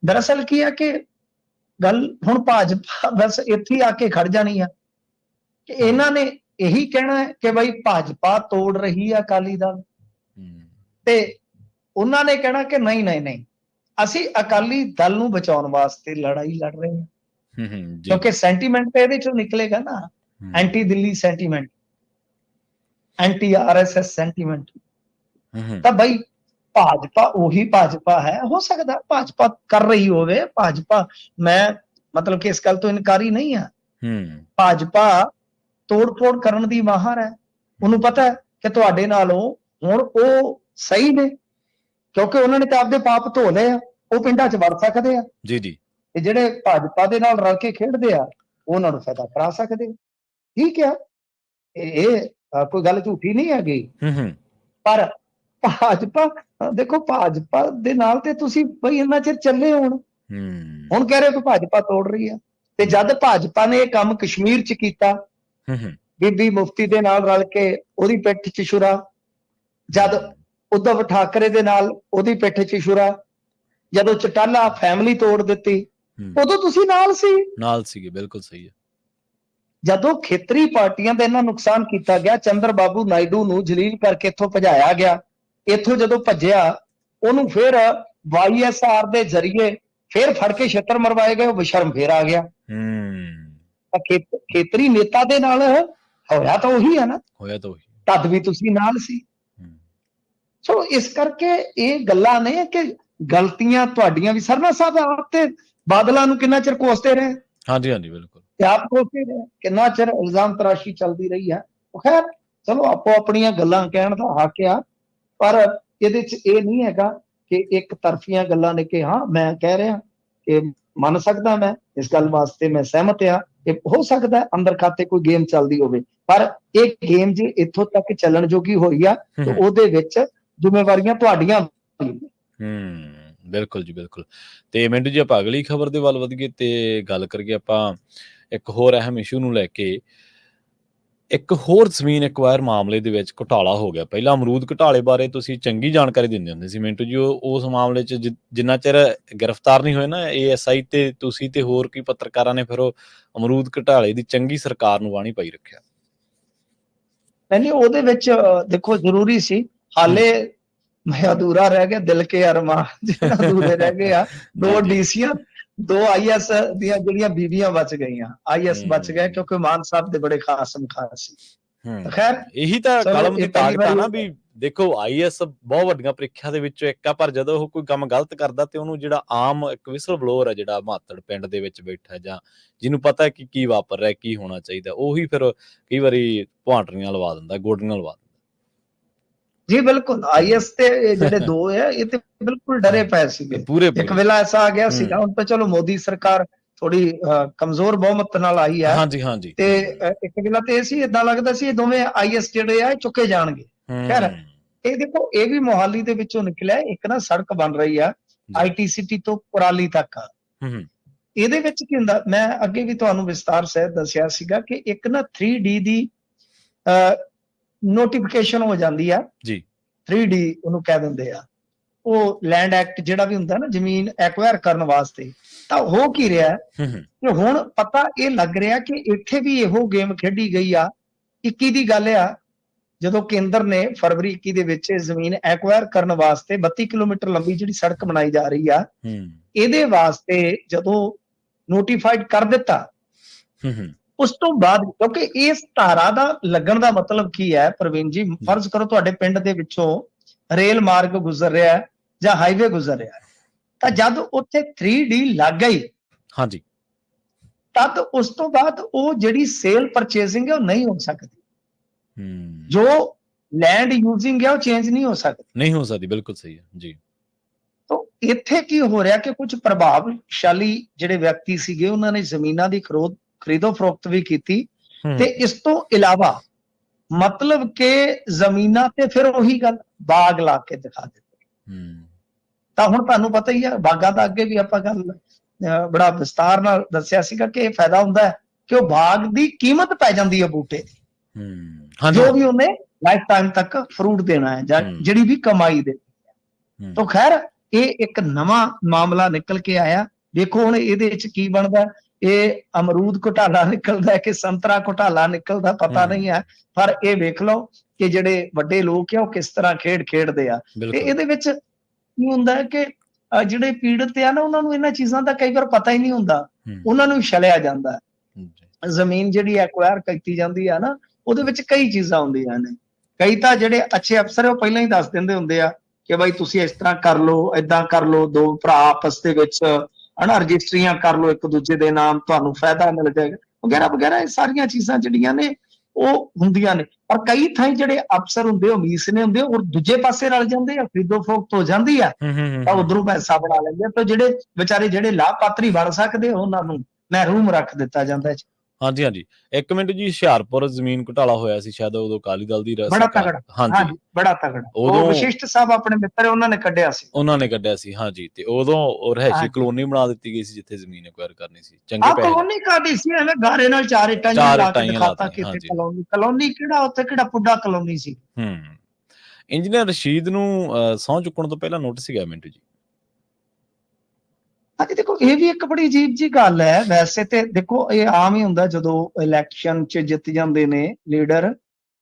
ਦਰਅਸਲ ਕੀ ਆ ਕਿ ਗੱਲ ਹੁਣ ਭਾਜਪਾ ਬਸ ਇੱਥੇ ਆ ਕੇ ਖੜ ਜਾਣੀ ਆ ਕਿ ਇਹਨਾਂ ਨੇ ਇਹੀ ਕਹਿਣਾ ਹੈ ਕਿ ਬਈ ਭਾਜਪਾ ਤੋੜ ਰਹੀ ਆ ਅਕਾਲੀ ਦਲ, ਤੇ ਉਹਨਾਂ ਨੇ ਕਹਿਣਾ ਕਿ ਨਹੀਂ, ਅਸੀਂ ਅਕਾਲੀ ਦਲ ਨੂੰ ਬਚਾਉਣ ਵਾਸਤੇ ਲੜਾਈ ਲੜ ਰਹੇ ਹਾਂ। ਕਿਉਂਕਿ ਸੈਂਟੀਮੈਂਟ ਤਾਂ ਇਹਦੇ ਚੋਂ ਨਿਕਲੇਗਾ ਨਾ, anti Delhi sentiment, anti RSS sentiment. ਤਾਂ ਬਈ ਭਾਜਪਾ ਉਹੀ ਭਾਜਪਾ ਹੈ। ਹੋ ਸਕਦਾ ਭਾਜਪਾ ਕਰ ਰਹੀ ਹੋਵੇ, ਭਾਜਪਾ, ਮੈਂ ਮਤਲਬ ਕਿ ਇਸ ਗੱਲ ਤੋਂ ਇਨਕਾਰੀ ਨਹੀਂ ਆ। ਭਾਜਪਾ ਤੋੜ-ਫੋੜ ਕਰਨ ਦੀ ਮਾਹਰ ਹੈ। ਉਹਨੂੰ ਪਤਾ ਹੈ ਕਿ ਤੁਹਾਡੇ ਨਾਲੋਂ ਹੁਣ ਉਹ ਸਹੀ ਨੇ, ਕਿਉਂਕਿ ਉਹਨਾਂ ਨੇ ਤਾਂ ਆਪਦੇ ਪਾਪ ਧੋ ਲਏ ਆ, ਉਹ ਪਿੰਡਾਂ 'ਚ ਵੜ ਸਕਦੇ ਆ। ਤੇ ਜਿਹੜੇ ਭਾਜਪਾ ਦੇ ਨਾਲ ਰਲ ਕੇ ਖੇਡਦੇ ਆ ਉਹਨਾਂ ਨੂੰ ਫਾਇਦਾ ਕਰਾ ਸਕਦੇ। ਠੀਕ ਆ, ਇਹ ਕੋਈ ਗੱਲ ਝੂਠੀ ਨਹੀਂ ਹੈਗੀ। ਪਰ ਭਾਜਪਾ ਦੇਖੋ, ਭਾਜਪਾ ਦੇ ਨਾਲ ਤੇ ਤੁਸੀਂ ਬਈ ਇੰਨਾ ਚਿਰ ਚੱਲੇ ਹੁਣ ਕਹਿ ਰਹੇ ਹੋ ਕਿ ਭਾਜਪਾ ਤੋੜ ਰਹੀ ਆ। ਤੇ ਜਦ ਭਾਜਪਾ ਨੇ ਇਹ ਕੰਮ ਕਸ਼ਮੀਰ 'ਚ ਕੀਤਾ, ਬੀਬੀ ਮੁਫਤੀ ਦੇ ਨਾਲ ਰਲ ਕੇ ਉਹਦੀ ਪਿੱਠ 'ਚ ਛੁਰਾ, ਜਦ ਉद्धਵ ਠਾਕਰੇ ਦੇ ਨਾਲ ਉਹਦੀ ਪਿੱਠ 'ਚ ਛੁਰਾ, ਜਦੋਂ ਚਟਾਲਾ ਫੈਮਿਲੀ ਤੋੜ ਦਿੱਤੀ, ਉਦੋਂ ਤੁਸੀਂ ਨਾਲ ਸੀਗੇ। ਬਿਲਕੁਲ ਸਹੀ ਹੈ। ਜਦੋਂ ਖੇਤਰੀ ਪਾਰਟੀਆਂ ਦਾ ਇੰਨਾ ਨੁਕਸਾਨ ਕੀਤਾ ਗਿਆ, ਚੰਦਰ ਬਾਬੂ ਨਾਇਡੂ ਨੂੰ ਜਲੀਲ ਕਰਕੇ ਇੱਥੋਂ ਭਜਾਇਆ ਗਿਆ, ਇੱਥੋਂ ਜਦੋਂ ਭੱਜਿਆ ਉਹਨੂੰ ਫਿਰ YSR ਦੇ ਜ਼ਰੀਏ ਫਿਰ ਫੜ ਕੇ ਛਿੱਤਰ ਮਰਵਾਏ ਗਏ, ਉਹ ਬਸ਼ਰਮ ਫੇਰ ਆ ਗਿਆ। ਖੇਤਰੀ ਨੇਤਾ ਦੇ ਨਾਲ ਹੋਇਆ ਤਾਂ ਉਹੀ ਹੈ ਨਾ, ਤਦ ਵੀ ਤੁਸੀਂ ਨਾਲ ਸੀ। ਸੋ ਇਸ ਕਰਕੇ ਇਹ ਗੱਲਾਂ ਨੇ ਕਿ ਗਲਤੀਆਂ ਤੁਹਾਡੀਆਂ ਵੀ। ਸਰਨਾ ਸਾਹਿਬ ਆਪ ਤੇ ਬਾਦਲਾਂ ਨੂੰ ਕਿੰਨਾ ਚਿਰ ਕੋਸਦੇ ਰਹੇ। ਹਾਂਜੀ ਬਿਲਕੁਲ। ਤੇ ਆਪ ਕੋਸਦੇ ਰਹੇ, ਕਿੰਨਾ ਚਿਰ ਇਲਜ਼ਾਮ ਤਰਾਸ਼ੀ ਚੱਲਦੀ ਰਹੀ ਹੈ। ਖੈਰ ਚਲੋ ਆਪੋ ਆਪਣੀਆਂ ਗੱਲਾਂ ਕਹਿਣ ਦਾ ਹੱਕ ਆ, ਪਰ ਇਹਦੇ 'ਚ ਇਹ ਨਹੀਂ ਹੈਗਾ ਕਿ ਇੱਕ ਤਰਫੀਆਂ ਗੱਲਾਂ ਨੇ ਕਿ ਹਾਂ ਮੈਂ ਕਹਿ ਰਿਹਾ ਕਿ ਮੰਨ ਸਕਦਾ, ਮੈਂ ਇਸ ਗੱਲ ਵਾਸਤੇ ਮੈਂ ਸਹਿਮਤ ਆ। ਇਹ ਹੋ ਸਕਦਾ ਅੰਦਰ ਖਾਤੇ ਕੋਈ ਗੇਮ ਚੱਲਦੀ ਹੋਵੇ, ਪਰ ਇਹ ਗੇਮ ਜੇ ਇੱਥੋਂ ਤੱਕ ਚੱਲਣ ਜੋਗੀ ਹੋਈ ਆ ਤੇ ਉਹਦੇ ਵਿੱਚ ਜ਼ਿੰਮੇਵਾਰੀਆਂ ਤੁਹਾਡੀਆਂ। ਬਿਲਕੁਲ ਜੀ, ਬਿਲਕੁਲ। ਤੇ ਮਿੰਟੂ ਜੀ, ਆਪਾਂ ਅਗਲੀ ਖਬਰ ਦੇ ਵੱਲ ਵਧੀਏ ਤੇ ਗੱਲ ਕਰੀਏ ਆਪਾਂ ਇੱਕ ਹੋਰ ਅਹਿਮ ਇਸ਼ੂ ਨੂੰ ਲੈ ਕੇ। ਇੱਕ ਹੋਰ ਜ਼ਮੀਨ ਐਕਵਾਇਰ ਮਾਮਲੇ ਦੇ ਵਿੱਚ ਘੁਟਾਲਾ ਹੋ ਗਿਆ। ਪਹਿਲਾਂ ਅਮਰੂਦ ਘੁਟਾਲੇ ਬਾਰੇ ਤੁਸੀਂ ਚੰਗੀ ਜਾਣਕਾਰੀ ਦਿੰਦੇ ਹੁੰਦੇ ਸੀ ਮਿੰਟੂ ਜੀ। ਉਸ ਮਾਮਲੇ 'ਚ ਜਿੰਨਾ ਚਿਰ ਗ੍ਰਿਫਤਾਰ ਨਹੀਂ ਹੋਏ ਨਾ ASI ਤੇ ਤੁਸੀਂ ਤੇ ਹੋਰ ਕੀ ਪੱਤਰਕਾਰਾਂ ਨੇ, ਫਿਰ ਉਹ ਅਮਰੂਦ ਘੁਟਾਲੇ ਦੀ ਚੰਗੀ ਸਰਕਾਰ ਨੂੰ ਵਾਹਣੀ ਪਾਈ ਰੱਖਿਆ। ਨਹੀਂ, ਉਹਦੇ ਵਿੱਚ ਦੇਖੋ ਜ਼ਰੂਰੀ ਸੀ। ਹਾਲੇ ਮੈਂ ਅਧੂਰਾ ਰਹਿ ਗਿਆ, ਦਿਲ ਕੇ ਅਰਮਾਨ ਜਿਹੜਾ ਅਧੂਰੇ ਰਹਿ ਗਏ ਆ। 2 DCਆਂ, 2 IS ਦੀਆਂ ਜਿਹੜੀਆਂ ਬੀਬੀਆਂ ਬਚ ਗਈਆਂ, IS ਬਚ ਗਏ ਕਿਉਂਕਿ ਮਾਨ ਸਾਹਿਬ ਦੇ ਬੜੇ ਖਾਸ ਮੁਖਾਸ ਸੀ। ਖੈਰ ਇਹੀ ਤਾਂ ਕਲਮ ਦੀ ਤਾਕਤ ਆ ਨਾ ਵੀ ਦੇਖੋ, IS ਬਹੁਤ ਵੱਡੀਆਂ ਪ੍ਰੀਖਿਆ ਦੇ ਵਿੱਚੋਂ ਇੱਕ ਆ, ਪਰ ਜਦੋਂ ਉਹ ਕੋਈ ਕੰਮ ਗਲਤ ਕਰਦਾ ਤੇ ਉਹਨੂੰ ਜਿਹੜਾ ਆਮ ਇੱਕ ਵਿਸਲ ਬਲੋਅਰ ਹੈ, ਜਿਹੜਾ ਮਾਤੜ ਪਿੰਡ ਦੇ ਵਿੱਚ ਬੈਠਾ ਜਾਂ ਜਿਹਨੂੰ ਪਤਾ ਕਿ ਕੀ ਵਾਪਰ ਰਿਹਾ, ਕੀ ਹੋਣਾ ਚਾਹੀਦਾ, ਉਹੀ ਫਿਰ ਕਈ ਵਾਰੀ ਭਾਂਟਰੀਆਂ ਲਵਾ ਦਿੰਦਾ, ਗੋਡੀਆਂ ਲਵਾ ਦਿੰਦਾ। ਜੀ ਬਿਲਕੁਲ। IS ਤੇ ਜਿਹੜੇ 2 ਹੈ ਇਹ ਤੇ ਬਿਲਕੁਲ ਡਰੇ ਪਏ ਸੀਗੇ। ਇੱਕ ਵੇਲਾ ਐਸਾ ਆ ਗਿਆ ਸੀਗਾ, ਹੁਣ ਤਾਂ ਚਲੋ ਮੋਦੀ ਸਰਕਾਰ ਥੋੜੀ ਕਮਜ਼ੋਰ ਬਹੁਮਤ ਨਾਲ ਆਈ ਹੈ। ਹਾਂਜੀ। ਤੇ ਇੱਕ ਵੇਲਾ ਤੇ ਇਹ ਸੀ, ਏਦਾਂ ਲੱਗਦਾ ਸੀ ਇਹ ਦੋਵੇਂ IS ਜਿਹੜੇ ਆ ਚੁੱਕੇ ਜਾਣਗੇ। ਖੈਰ ਇਹ ਦੇਖੋ, ਇਹ ਵੀ ਮੋਹਾਲੀ ਦੇ ਵਿੱਚੋਂ ਨਿਕਲਿਆ। ਇੱਕ ਨਾ ਸੜਕ ਬਣ ਰਹੀ ਆ ITCT ਤੋਂ ਕੁਰਾਲੀ ਤੱਕ। ਇਹਦੇ ਵਿੱਚ ਕੀ ਹੁੰਦਾ, ਮੈਂ ਅੱਗੇ ਵੀ ਤੁਹਾਨੂੰ ਵਿਸਤਾਰ ਸਹਿਤ ਦੱਸਿਆ ਸੀਗਾ ਕਿ ਇੱਕ ਨਾ 3D ਦੀ ਨੋਟੀਫਿਕੇਸ਼ਨ ਹੋ ਜਾਂਦੀ ਆ ਜੀ। 3D ਉਹਨੂੰ ਕਹਿ ਦਿੰਦੇ ਆ। ਉਹ ਲੈਂਡ ਐਕਟ ਜਿਹੜਾ ਵੀ ਹੁੰਦਾ ਨਾ ਜ਼ਮੀਨ ਐਕਵਾਇਰ ਕਰਨ ਵਾਸਤੇ। ਤਾਂ ਹੋ ਕੀ ਰਿਹਾ ਕਿ ਹੁਣ ਪਤਾ ਇਹ ਲੱਗ ਰਿਹਾ ਕਿ ਇੱਥੇ ਵੀ ਇਹੋ ਗੇਮ ਖੇਡੀ ਗਈ ਆ। 21 ਦੀ ਗੱਲ ਆ, ਜਦੋਂ ਕੇਂਦਰ ਨੇ ਫਰਵਰੀ 21 ਦੇ ਵਿੱਚ ਜ਼ਮੀਨ ਐਕਵਾਇਰ ਕਰਨ ਵਾਸਤੇ 32 ਕਿਲੋਮੀਟਰ ਲੰਬੀ ਜਿਹੜੀ ਸੜਕ ਬਣਾਈ ਜਾ ਰਹੀ ਆ, ਇਹਦੇ ਵਾਸਤੇ ਜਦੋਂ ਨੋਟੀਫਾਈਡ ਕਰ ਦਿੱਤਾ, ਉਸ ਤੋਂ ਬਾਅਦ ਕਿਉਂਕਿ ਇਸ ਧਾਰਾ ਦਾ ਲੱਗਣ ਦਾ ਮਤਲਬ ਕੀ ਹੈ ਪ੍ਰਵੀਨ ਜੀ, ਫਰਜ਼ ਕਰੋ ਤੁਹਾਡੇ ਪਿੰਡ ਦੇ ਵਿੱਚੋਂ ਰੇਲ ਮਾਰਗ ਗੁਜ਼ਰ ਰਿਹਾ ਜਾਂ ਹਾਈਵੇ ਗੁਜ਼ਰ ਰਿਹਾ, ਤਾਂ ਜਦ ਉੱਥੇ 3D ਲੱਗ ਗਈ ਹਾਂਜੀ, ਤਦ ਉਸ ਤੋਂ ਬਾਅਦ ਉਹ ਜਿਹੜੀ ਸੇਲ ਪਰਚੇਸਿੰਗ ਹੈ ਉਹ ਨਹੀਂ ਹੋ ਸਕਦੀ। ਜੋ ਲੈਂਡ ਯੂਜ਼ਿੰਗ ਹੈ ਉਹ ਚੇਂਜ ਨਹੀਂ ਹੋ ਸਕਦੀ। ਬਿਲਕੁਲ ਸਹੀ ਹੈ ਜੀ। ਤਾਂ ਇੱਥੇ ਕੀ ਹੋ ਰਿਹਾ ਕਿ ਕੁਝ ਪ੍ਰਭਾਵਸ਼ਾਲੀ ਜਿਹੜੇ ਵਿਅਕਤੀ ਸੀਗੇ ਉਹਨਾਂ ਨੇ ਜ਼ਮੀਨਾਂ ਦੀ ਖਰੀਦੋ ਫਰੋਖਤ ਵੀ ਕੀਤੀ ਤੇ ਇਸ ਤੋਂ ਇਲਾਵਾ ਮਤਲਬ ਕਿ ਜ਼ਮੀਨਾਂ ਤੇ ਫਿਰ ਉਹੀ ਗੱਲ ਬਾਗ ਲਾ ਕੇ ਦਿਖਾ ਦਿੱਤੇ। ਤਾਂ ਹੁਣ ਤੁਹਾਨੂੰ ਪਤਾ ਹੀ ਹੈ, ਬਾਗਾਂ ਦਾ ਅੱਗੇ ਵੀ ਆਪਾਂ ਗੱਲ ਬੜਾ ਵਿਸਤਾਰ ਨਾਲ ਦੱਸਿਆ ਸੀਗਾ ਕਿ ਇਹ ਫਾਇਦਾ ਹੁੰਦਾ ਹੈ ਕਿ ਉਹ ਬਾਗ ਦੀ ਕੀਮਤ ਪੈ ਜਾਂਦੀ ਹੈ ਬੂਟੇ ਦੀ, ਜੋ ਵੀ ਉਹਨੇ ਲਾਈਫ ਟਾਈਮ ਤੱਕ ਫਰੂਟ ਦੇਣਾ ਹੈ ਜਾਂ ਜਿਹੜੀ ਵੀ ਕਮਾਈ ਦੇ। ਤਾਂ ਖੈਰ ਇਹ ਇੱਕ ਨਵਾਂ ਮਾਮਲਾ ਨਿਕਲ ਕੇ ਆਇਆ। ਦੇਖੋ ਹੁਣ ਇਹਦੇ ਵਿੱਚ ਕੀ ਬਣਦਾ। ਇਹ ਅਮਰੂਦ ਘੁਟਾਲਾ ਨਿਕਲਦਾ ਕਿ ਸੰਤਰਾ ਘੁਟਾਲਾ ਨਿਕਲਦਾ ਪਤਾ ਨਹੀਂ ਹੈ, ਪਰ ਇਹ ਵੇਖ ਲਓ ਕਿ ਜਿਹੜੇ ਵੱਡੇ ਲੋਕ ਆ ਉਹ ਕਿਸ ਤਰ੍ਹਾਂ ਖੇਡਦੇ ਆ। ਤੇ ਇਹਦੇ ਵਿੱਚ ਕੀ ਹੁੰਦਾ ਹੈ ਕਿ ਜਿਹੜੇ ਪੀੜਤ ਆ ਨਾ ਉਹਨਾਂ ਨੂੰ ਇਹਨਾਂ ਚੀਜ਼ਾਂ ਦਾ ਕਈ ਵਾਰ ਪਤਾ ਹੀ ਨਹੀਂ ਹੁੰਦਾ, ਉਹਨਾਂ ਨੂੰ ਛਲਿਆ ਜਾਂਦਾ। ਜ਼ਮੀਨ ਜਿਹੜੀ ਐਕਵਾਇਰ ਕੀਤੀ ਜਾਂਦੀ ਆ ਨਾ, ਉਹਦੇ ਵਿੱਚ ਕਈ ਚੀਜ਼ਾਂ ਹੁੰਦੀਆਂ ਨੇ। ਕਈ ਤਾਂ ਜਿਹੜੇ ਅੱਛੇ ਅਫਸਰ ਉਹ ਪਹਿਲਾਂ ਹੀ ਦੱਸ ਦਿੰਦੇ ਹੁੰਦੇ ਆ ਕਿ ਬਾਈ ਤੁਸੀਂ ਇਸ ਤਰ੍ਹਾਂ ਕਰ ਲਓ, ਏਦਾਂ ਕਰ ਲਓ, 2 ਭਰਾ ਆਪਸ ਦੇ ਵਿੱਚ ਹਨਾ ਰਜਿਸਟਰੀਆਂ ਕਰ ਲਓ ਇੱਕ ਦੂਜੇ ਦੇ ਨਾਮ, ਤੁਹਾਨੂੰ ਫਾਇਦਾ ਮਿਲ ਜਾਏਗਾ ਵਗੈਰਾ ਵਗੈਰਾ। ਇਹ ਸਾਰੀਆਂ ਚੀਜ਼ਾਂ ਜਿਹੜੀਆਂ ਨੇ ਉਹ ਹੁੰਦੀਆਂ ਨੇ। ਪਰ ਕਈ ਥਾਈਂ ਜਿਹੜੇ ਅਫਸਰ ਹੁੰਦੇ ਉਹ ਮੀਸਨੇ ਹੁੰਦੇ ਔਰ ਦੂਜੇ ਪਾਸੇ ਰਲ ਜਾਂਦੇ ਆ, ਖਰੀਦੋ ਫਰੋਖਤ ਹੋ ਜਾਂਦੀ ਆ, ਤਾਂ ਉਧਰੋਂ ਪੈਸਾ ਬਣਾ ਲੈਂਦੇ ਆ। ਤੇ ਜਿਹੜੇ ਵਿਚਾਰੇ ਜਿਹੜੇ ਲਾਭਪਾਤਰੀ ਬਣ ਸਕਦੇ ਉਹਨਾਂ ਨੂੰ ਮਹਿਰੂਮ ਰੱਖ ਦਿੱਤਾ ਜਾਂਦਾ ਹੈ। ਹਾਂਜੀ, ਹਾਂਜੀ। 1 ਮਿੰਟ ਜੀ, ਹੁਸ਼ਿਆਰਪੁਰ ਜ਼ਮੀਨ ਘੁਟਾਲਾ ਹੋਇਆ ਸੀ ਸ਼ਾਇਦ ਉਦੋਂ ਅਕਾਲੀ ਦਲ ਦੀ ਬੜਾ ਸਰਕਾਰ। ਤਗੜਾ, ਹਾਂਜੀ, ਹਾਂਜੀ, ਬੜਾ ਤਗੜਾ। ਉਹ ਉਦੋਂ ਵਸ਼ਿਸ਼ਟ ਸਾਹਿਬ ਆਪਣੇ ਮਿੱਤਰ ਉਹਨਾਂ ਨੇ ਕੱਢਿਆ ਸੀ। ਉਹਨਾਂ ਨੇ ਕੱਢਿਆ ਸੀ, ਹਾਂਜੀ। ਤੇ ਉਦੋਂ ਉਹ ਰਿਹਾਇਸ਼ੀ ਹਾਂਜੀ, ਕਲੋਨੀ ਬਣਾ ਦਿੱਤੀ ਗਈ ਸੀ ਜਿੱਥੇ ਜ਼ਮੀਨ ਐਕਵਾਇਰ ਕਰਨੀ ਸੀ, ਚੰਗੇ ਪੈਸੇ ਕਲੋਨੀ ਕਾਹਦੀ ਸੀ, ਐਵੇਂ ਗਾਰੇ ਨਾਲ 4 ਇੱਟਾਂ ਜਿਹੀਆਂ 4 ਲਾ ਕੇ ਇੱਟਾਂ ਦਿਖਾਤਾ ਲਾਤੀਆਂ, ਕਿ ਇੱਥੇ ਹਾਂਜੀ। ਕਲੋਨੀ, ਕਲੋਨੀ ਕਿਹੜਾ, ਉੱਥੇ ਕਿਹੜਾ ਪੁੱਡਾ ਕਲੋਨੀ ਸੀ। ਹੂੰ। ਇੰਜੀਨੀਅਰ ਰਸ਼ੀਦ ਨੂੰ ਸਹੁੰ ਚੁੱਕਣ ਤੋਂ ਪਹਿਲਾਂ ਨੋਟਿਸ ਗਿਆ ਮਿੰਟੂ ਜੀ। ਹਾਂਜੀ, ਦੇਖੋ ਇਹ ਵੀ ਇੱਕ ਬੜੀ ਅਜੀਬ ਜੀ ਗੱਲ ਹੈ। ਵੈਸੇ ਤੇ ਦੇਖੋ ਇਹ ਆਮ ਹੀ ਹੁੰਦਾ ਜਦੋਂ ਇਲੈਕਸ਼ਨ 'ਚ ਜਿੱਤ ਜਾਂਦੇ ਨੇ ਲੀਡਰ,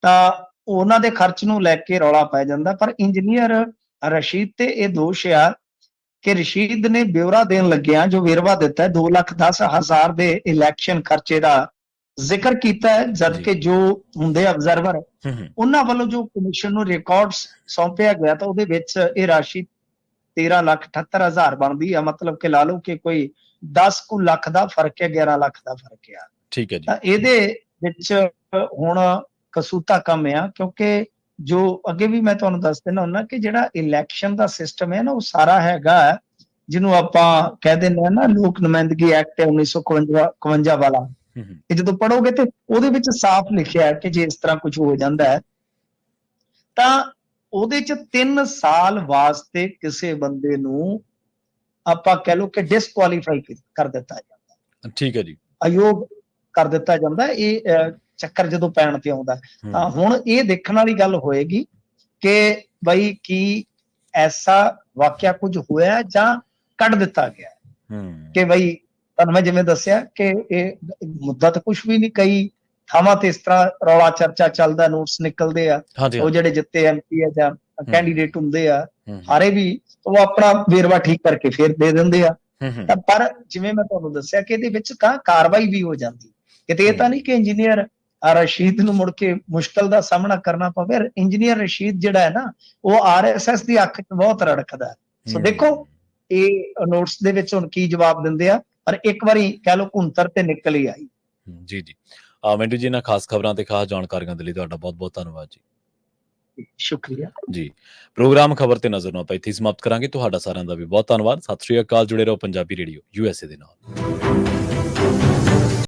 ਤਾਂ ਉਹਨਾਂ ਦੇ ਖਰਚ ਨੂੰ ਲੈ ਕੇ ਰੌਲਾ ਪੈ ਜਾਂਦਾ। ਪਰ ਇੰਜੀਨੀਅਰ ਰਸ਼ੀਦ ਤੇ ਇਹ ਦੋਸ਼ ਆ ਕਿ ਰਸ਼ੀਦ ਨੇ ਬਿਊਰਾ ਦੇਣ ਲੱਗਿਆ ਜੋ ਵੇਰਵਾ ਦਿੱਤਾ 2,10,000 ਦੇ ਇਲੈਕਸ਼ਨ ਖਰਚੇ ਦਾ ਜ਼ਿਕਰ ਕੀਤਾ ਹੈ, ਜੀ। ਜਦਕਿ ਜੋ ਹੁੰਦੇ ਅਬਜ਼ਰਵਰ ਹੂੰ। ਉਹਨਾਂ ਵੱਲੋਂ ਜੋ ਕਮਿਸ਼ਨ ਨੂੰ ਰਿਕਾਰਡਸ ਸੌਂਪਿਆ ਗਿਆ ਤਾਂ ਉਹਦੇ ਵਿੱਚ ਇਹ ਰਾਸ਼ੀ 13,78,000 ਬਣਦੀ ਆ। ਮਤਲਬ ਕਿ ਲਾ ਲਓ ਕਿ ਕੋਈ 10 ਕੁ ਲੱਖ ਦਾ ਫਰਕ ਹੈ, 11 ਲੱਖ ਦਾ ਫਰਕ ਆ। ਠੀਕ ਹੈ ਜੀ। ਤਾਂ ਇਹਦੇ ਵਿੱਚ ਹੁਣ ਕਸੂਤਾ ਕੰਮ ਆ, ਕਿਉਂਕਿ ਜੋ ਅੱਗੇ ਵੀ ਮੈਂ ਤੁਹਾਨੂੰ ਦੱਸ ਦਿੰਦਾ ਹੁੰਦਾ ਕਿ ਜਿਹੜਾ ਇਲੈਕਸ਼ਨ ਦਾ ਸਿਸਟਮ ਹੈ ਨਾ, ਉਹ ਸਾਰਾ ਹੈਗਾ ਜਿਹਨੂੰ ਆਪਾਂ ਕਹਿ ਦਿੰਦੇ ਆ ਨਾ ਲੋਕ ਨੁਮਾਇੰਦਗੀ ਐਕਟ 1951 ਵਾਲਾ। ਹੂੰ। ਇਹ ਜਦੋਂ ਪੜੋਗੇ ਤੇ ਉਹਦੇ ਵਿੱਚ ਸਾਫ਼ ਲਿਖਿਆ ਹੈ ਕਿ ਜੇ ਇਸ ਤਰ੍ਹਾਂ ਕੁਝ ਹੋ ਜਾਂਦਾ ਹੈ ਤਾਂ ਉਹਦੇ ਚ 3 ਸਾਲ ਵਾਸਤੇ ਕਿਸੇ ਬੰਦੇ ਨੂੰ ਆਪਾਂ ਕਹਿ ਲਓ ਕਿ ਡਿਸਕੁਆਲੀਫਾਈ ਕਰ ਦਿੱਤਾ ਜਾਂਦਾ, ਠੀਕ ਹੈ ਜੀ। ਅਯੋਗ ਕਰ ਦਿੱਤਾ ਜਾਂਦਾ। ਇਹ ਚੱਕਰ ਜਦੋਂ ਪੈਣ ਤੇ ਆਉਂਦਾ ਤਾਂ ਹੁਣ ਇਹ ਦੇਖਣ ਵਾਲੀ ਗੱਲ ਹੋਏਗੀ ਕਿ ਬਈ ਕੀ ਐਸਾ ਵਾਕਿਆ ਕੁਝ ਹੋਇਆ ਜਾਂ ਕੱਢ ਦਿੱਤਾ ਗਿਆ ਕਿ ਬਈ ਤੁਹਾਨੂੰ ਮੈਂ ਜਿਵੇਂ ਦੱਸਿਆ ਕਿ ਇਹ ਮੁੱਦਾ ਤਾਂ ਕੁਝ ਵੀ ਨਹੀਂ, ਕਈ ਥਾਵਾਂ ਤੇ ਇਸ ਤਰ੍ਹਾਂ ਰੌਲਾ ਚਰਚਾ ਚੱਲਦਾ, ਨੋਟਸ ਨਿਕਲਦੇ ਆ, ਹਾਂਜੀ, ਉਹ ਹਾਂਜੀ। ਜਿਹੜੇ ਜਿੱਤੇ ਐਮਪੀ ਆ ਜਾਂ ਕੈਂਡੀਡੇਟ ਹੁੰਦੇ ਆ ਹੂੰ। ਹਾਰੇ ਵੀ, ਉਹ ਆਪਣਾ ਵੇਰਵਾ ਠੀਕ ਕਰਕੇ ਫਿਰ ਦੇ ਦਿੰਦੇ ਆ। ਹੂੰ। ਤਾਂ ਪਰ ਜਿਵੇਂ ਮੈਂ ਤੁਹਾਨੂੰ ਦੱਸਿਆ ਕਿ ਇਹਦੇ ਵਿੱਚ ਕਾਰਵਾਈ ਵੀ ਹੋ ਜਾਂਦੀ, ਕਿਤੇ ਇਹ ਤਾਂ ਨਹੀਂ ਕਿ ਇੰਜੀਨੀਅਰ ਰਸ਼ੀਦ ਨੂੰ ਮੁੜ ਕੇ ਮੁਸ਼ਕਲ ਦਾ ਸਾਹਮਣਾ ਕਰਨਾ ਪਵੇ। ਇੰਜੀਨੀਅਰ ਰਸ਼ੀਦ ਜਿਹੜਾ ਹੈ ਨਾ, ਉਹ ਆਰਐਸਐਸ ਦੀ ਅੱਖ 'ਚ ਬਹੁਤ ਰੜਕਦਾ ਹੈ। ਸੋ ਦੇਖੋ ਇਹ ਨੋਟਸ ਦੇ ਵਿੱਚ ਹੁਣ ਕੀ ਜਵਾਬ ਦਿੰਦੇ ਆ, ਪਰ ਇੱਕ ਵਾਰੀ ਕਹਿ ਲਓ ਘੁੰਤਰ ਤੇ ਨਿਕਲ ਹੀ ਆਈ। ਜੀ, ਜੀ। ਮਿੰਟੂ ਜੀ, ਇਹਨਾਂ ਖਾਸ ਖਬਰਾਂ ਤੇ ਖਾਸ ਜਾਣਕਾਰੀਆਂ ਦੇ ਲਈ ਤੁਹਾਡਾ ਬਹੁਤ-ਬਹੁਤ ਧੰਨਵਾਦ ਜੀ। ਸ਼ੁਕਰੀਆ ਜੀ। ਪ੍ਰੋਗਰਾਮ ਖਬਰ ਤੇ ਨਜ਼ਰ ਨੂੰ ਆਪਾਂ ਇੱਥੇ ਹੀ ਸਮਾਪਤ ਕਰਾਂਗੇ। ਤੁਹਾਡਾ ਸਾਰਿਆਂ ਦਾ ਵੀ ਬਹੁਤ ਧੰਨਵਾਦ। ਸਤਿ ਸ਼੍ਰੀ ਅਕਾਲ। ਜੁੜੇ ਰਹੋ ਪੰਜਾਬੀ ਰੇਡੀਓ USA ਦੇ ਨਾਲ।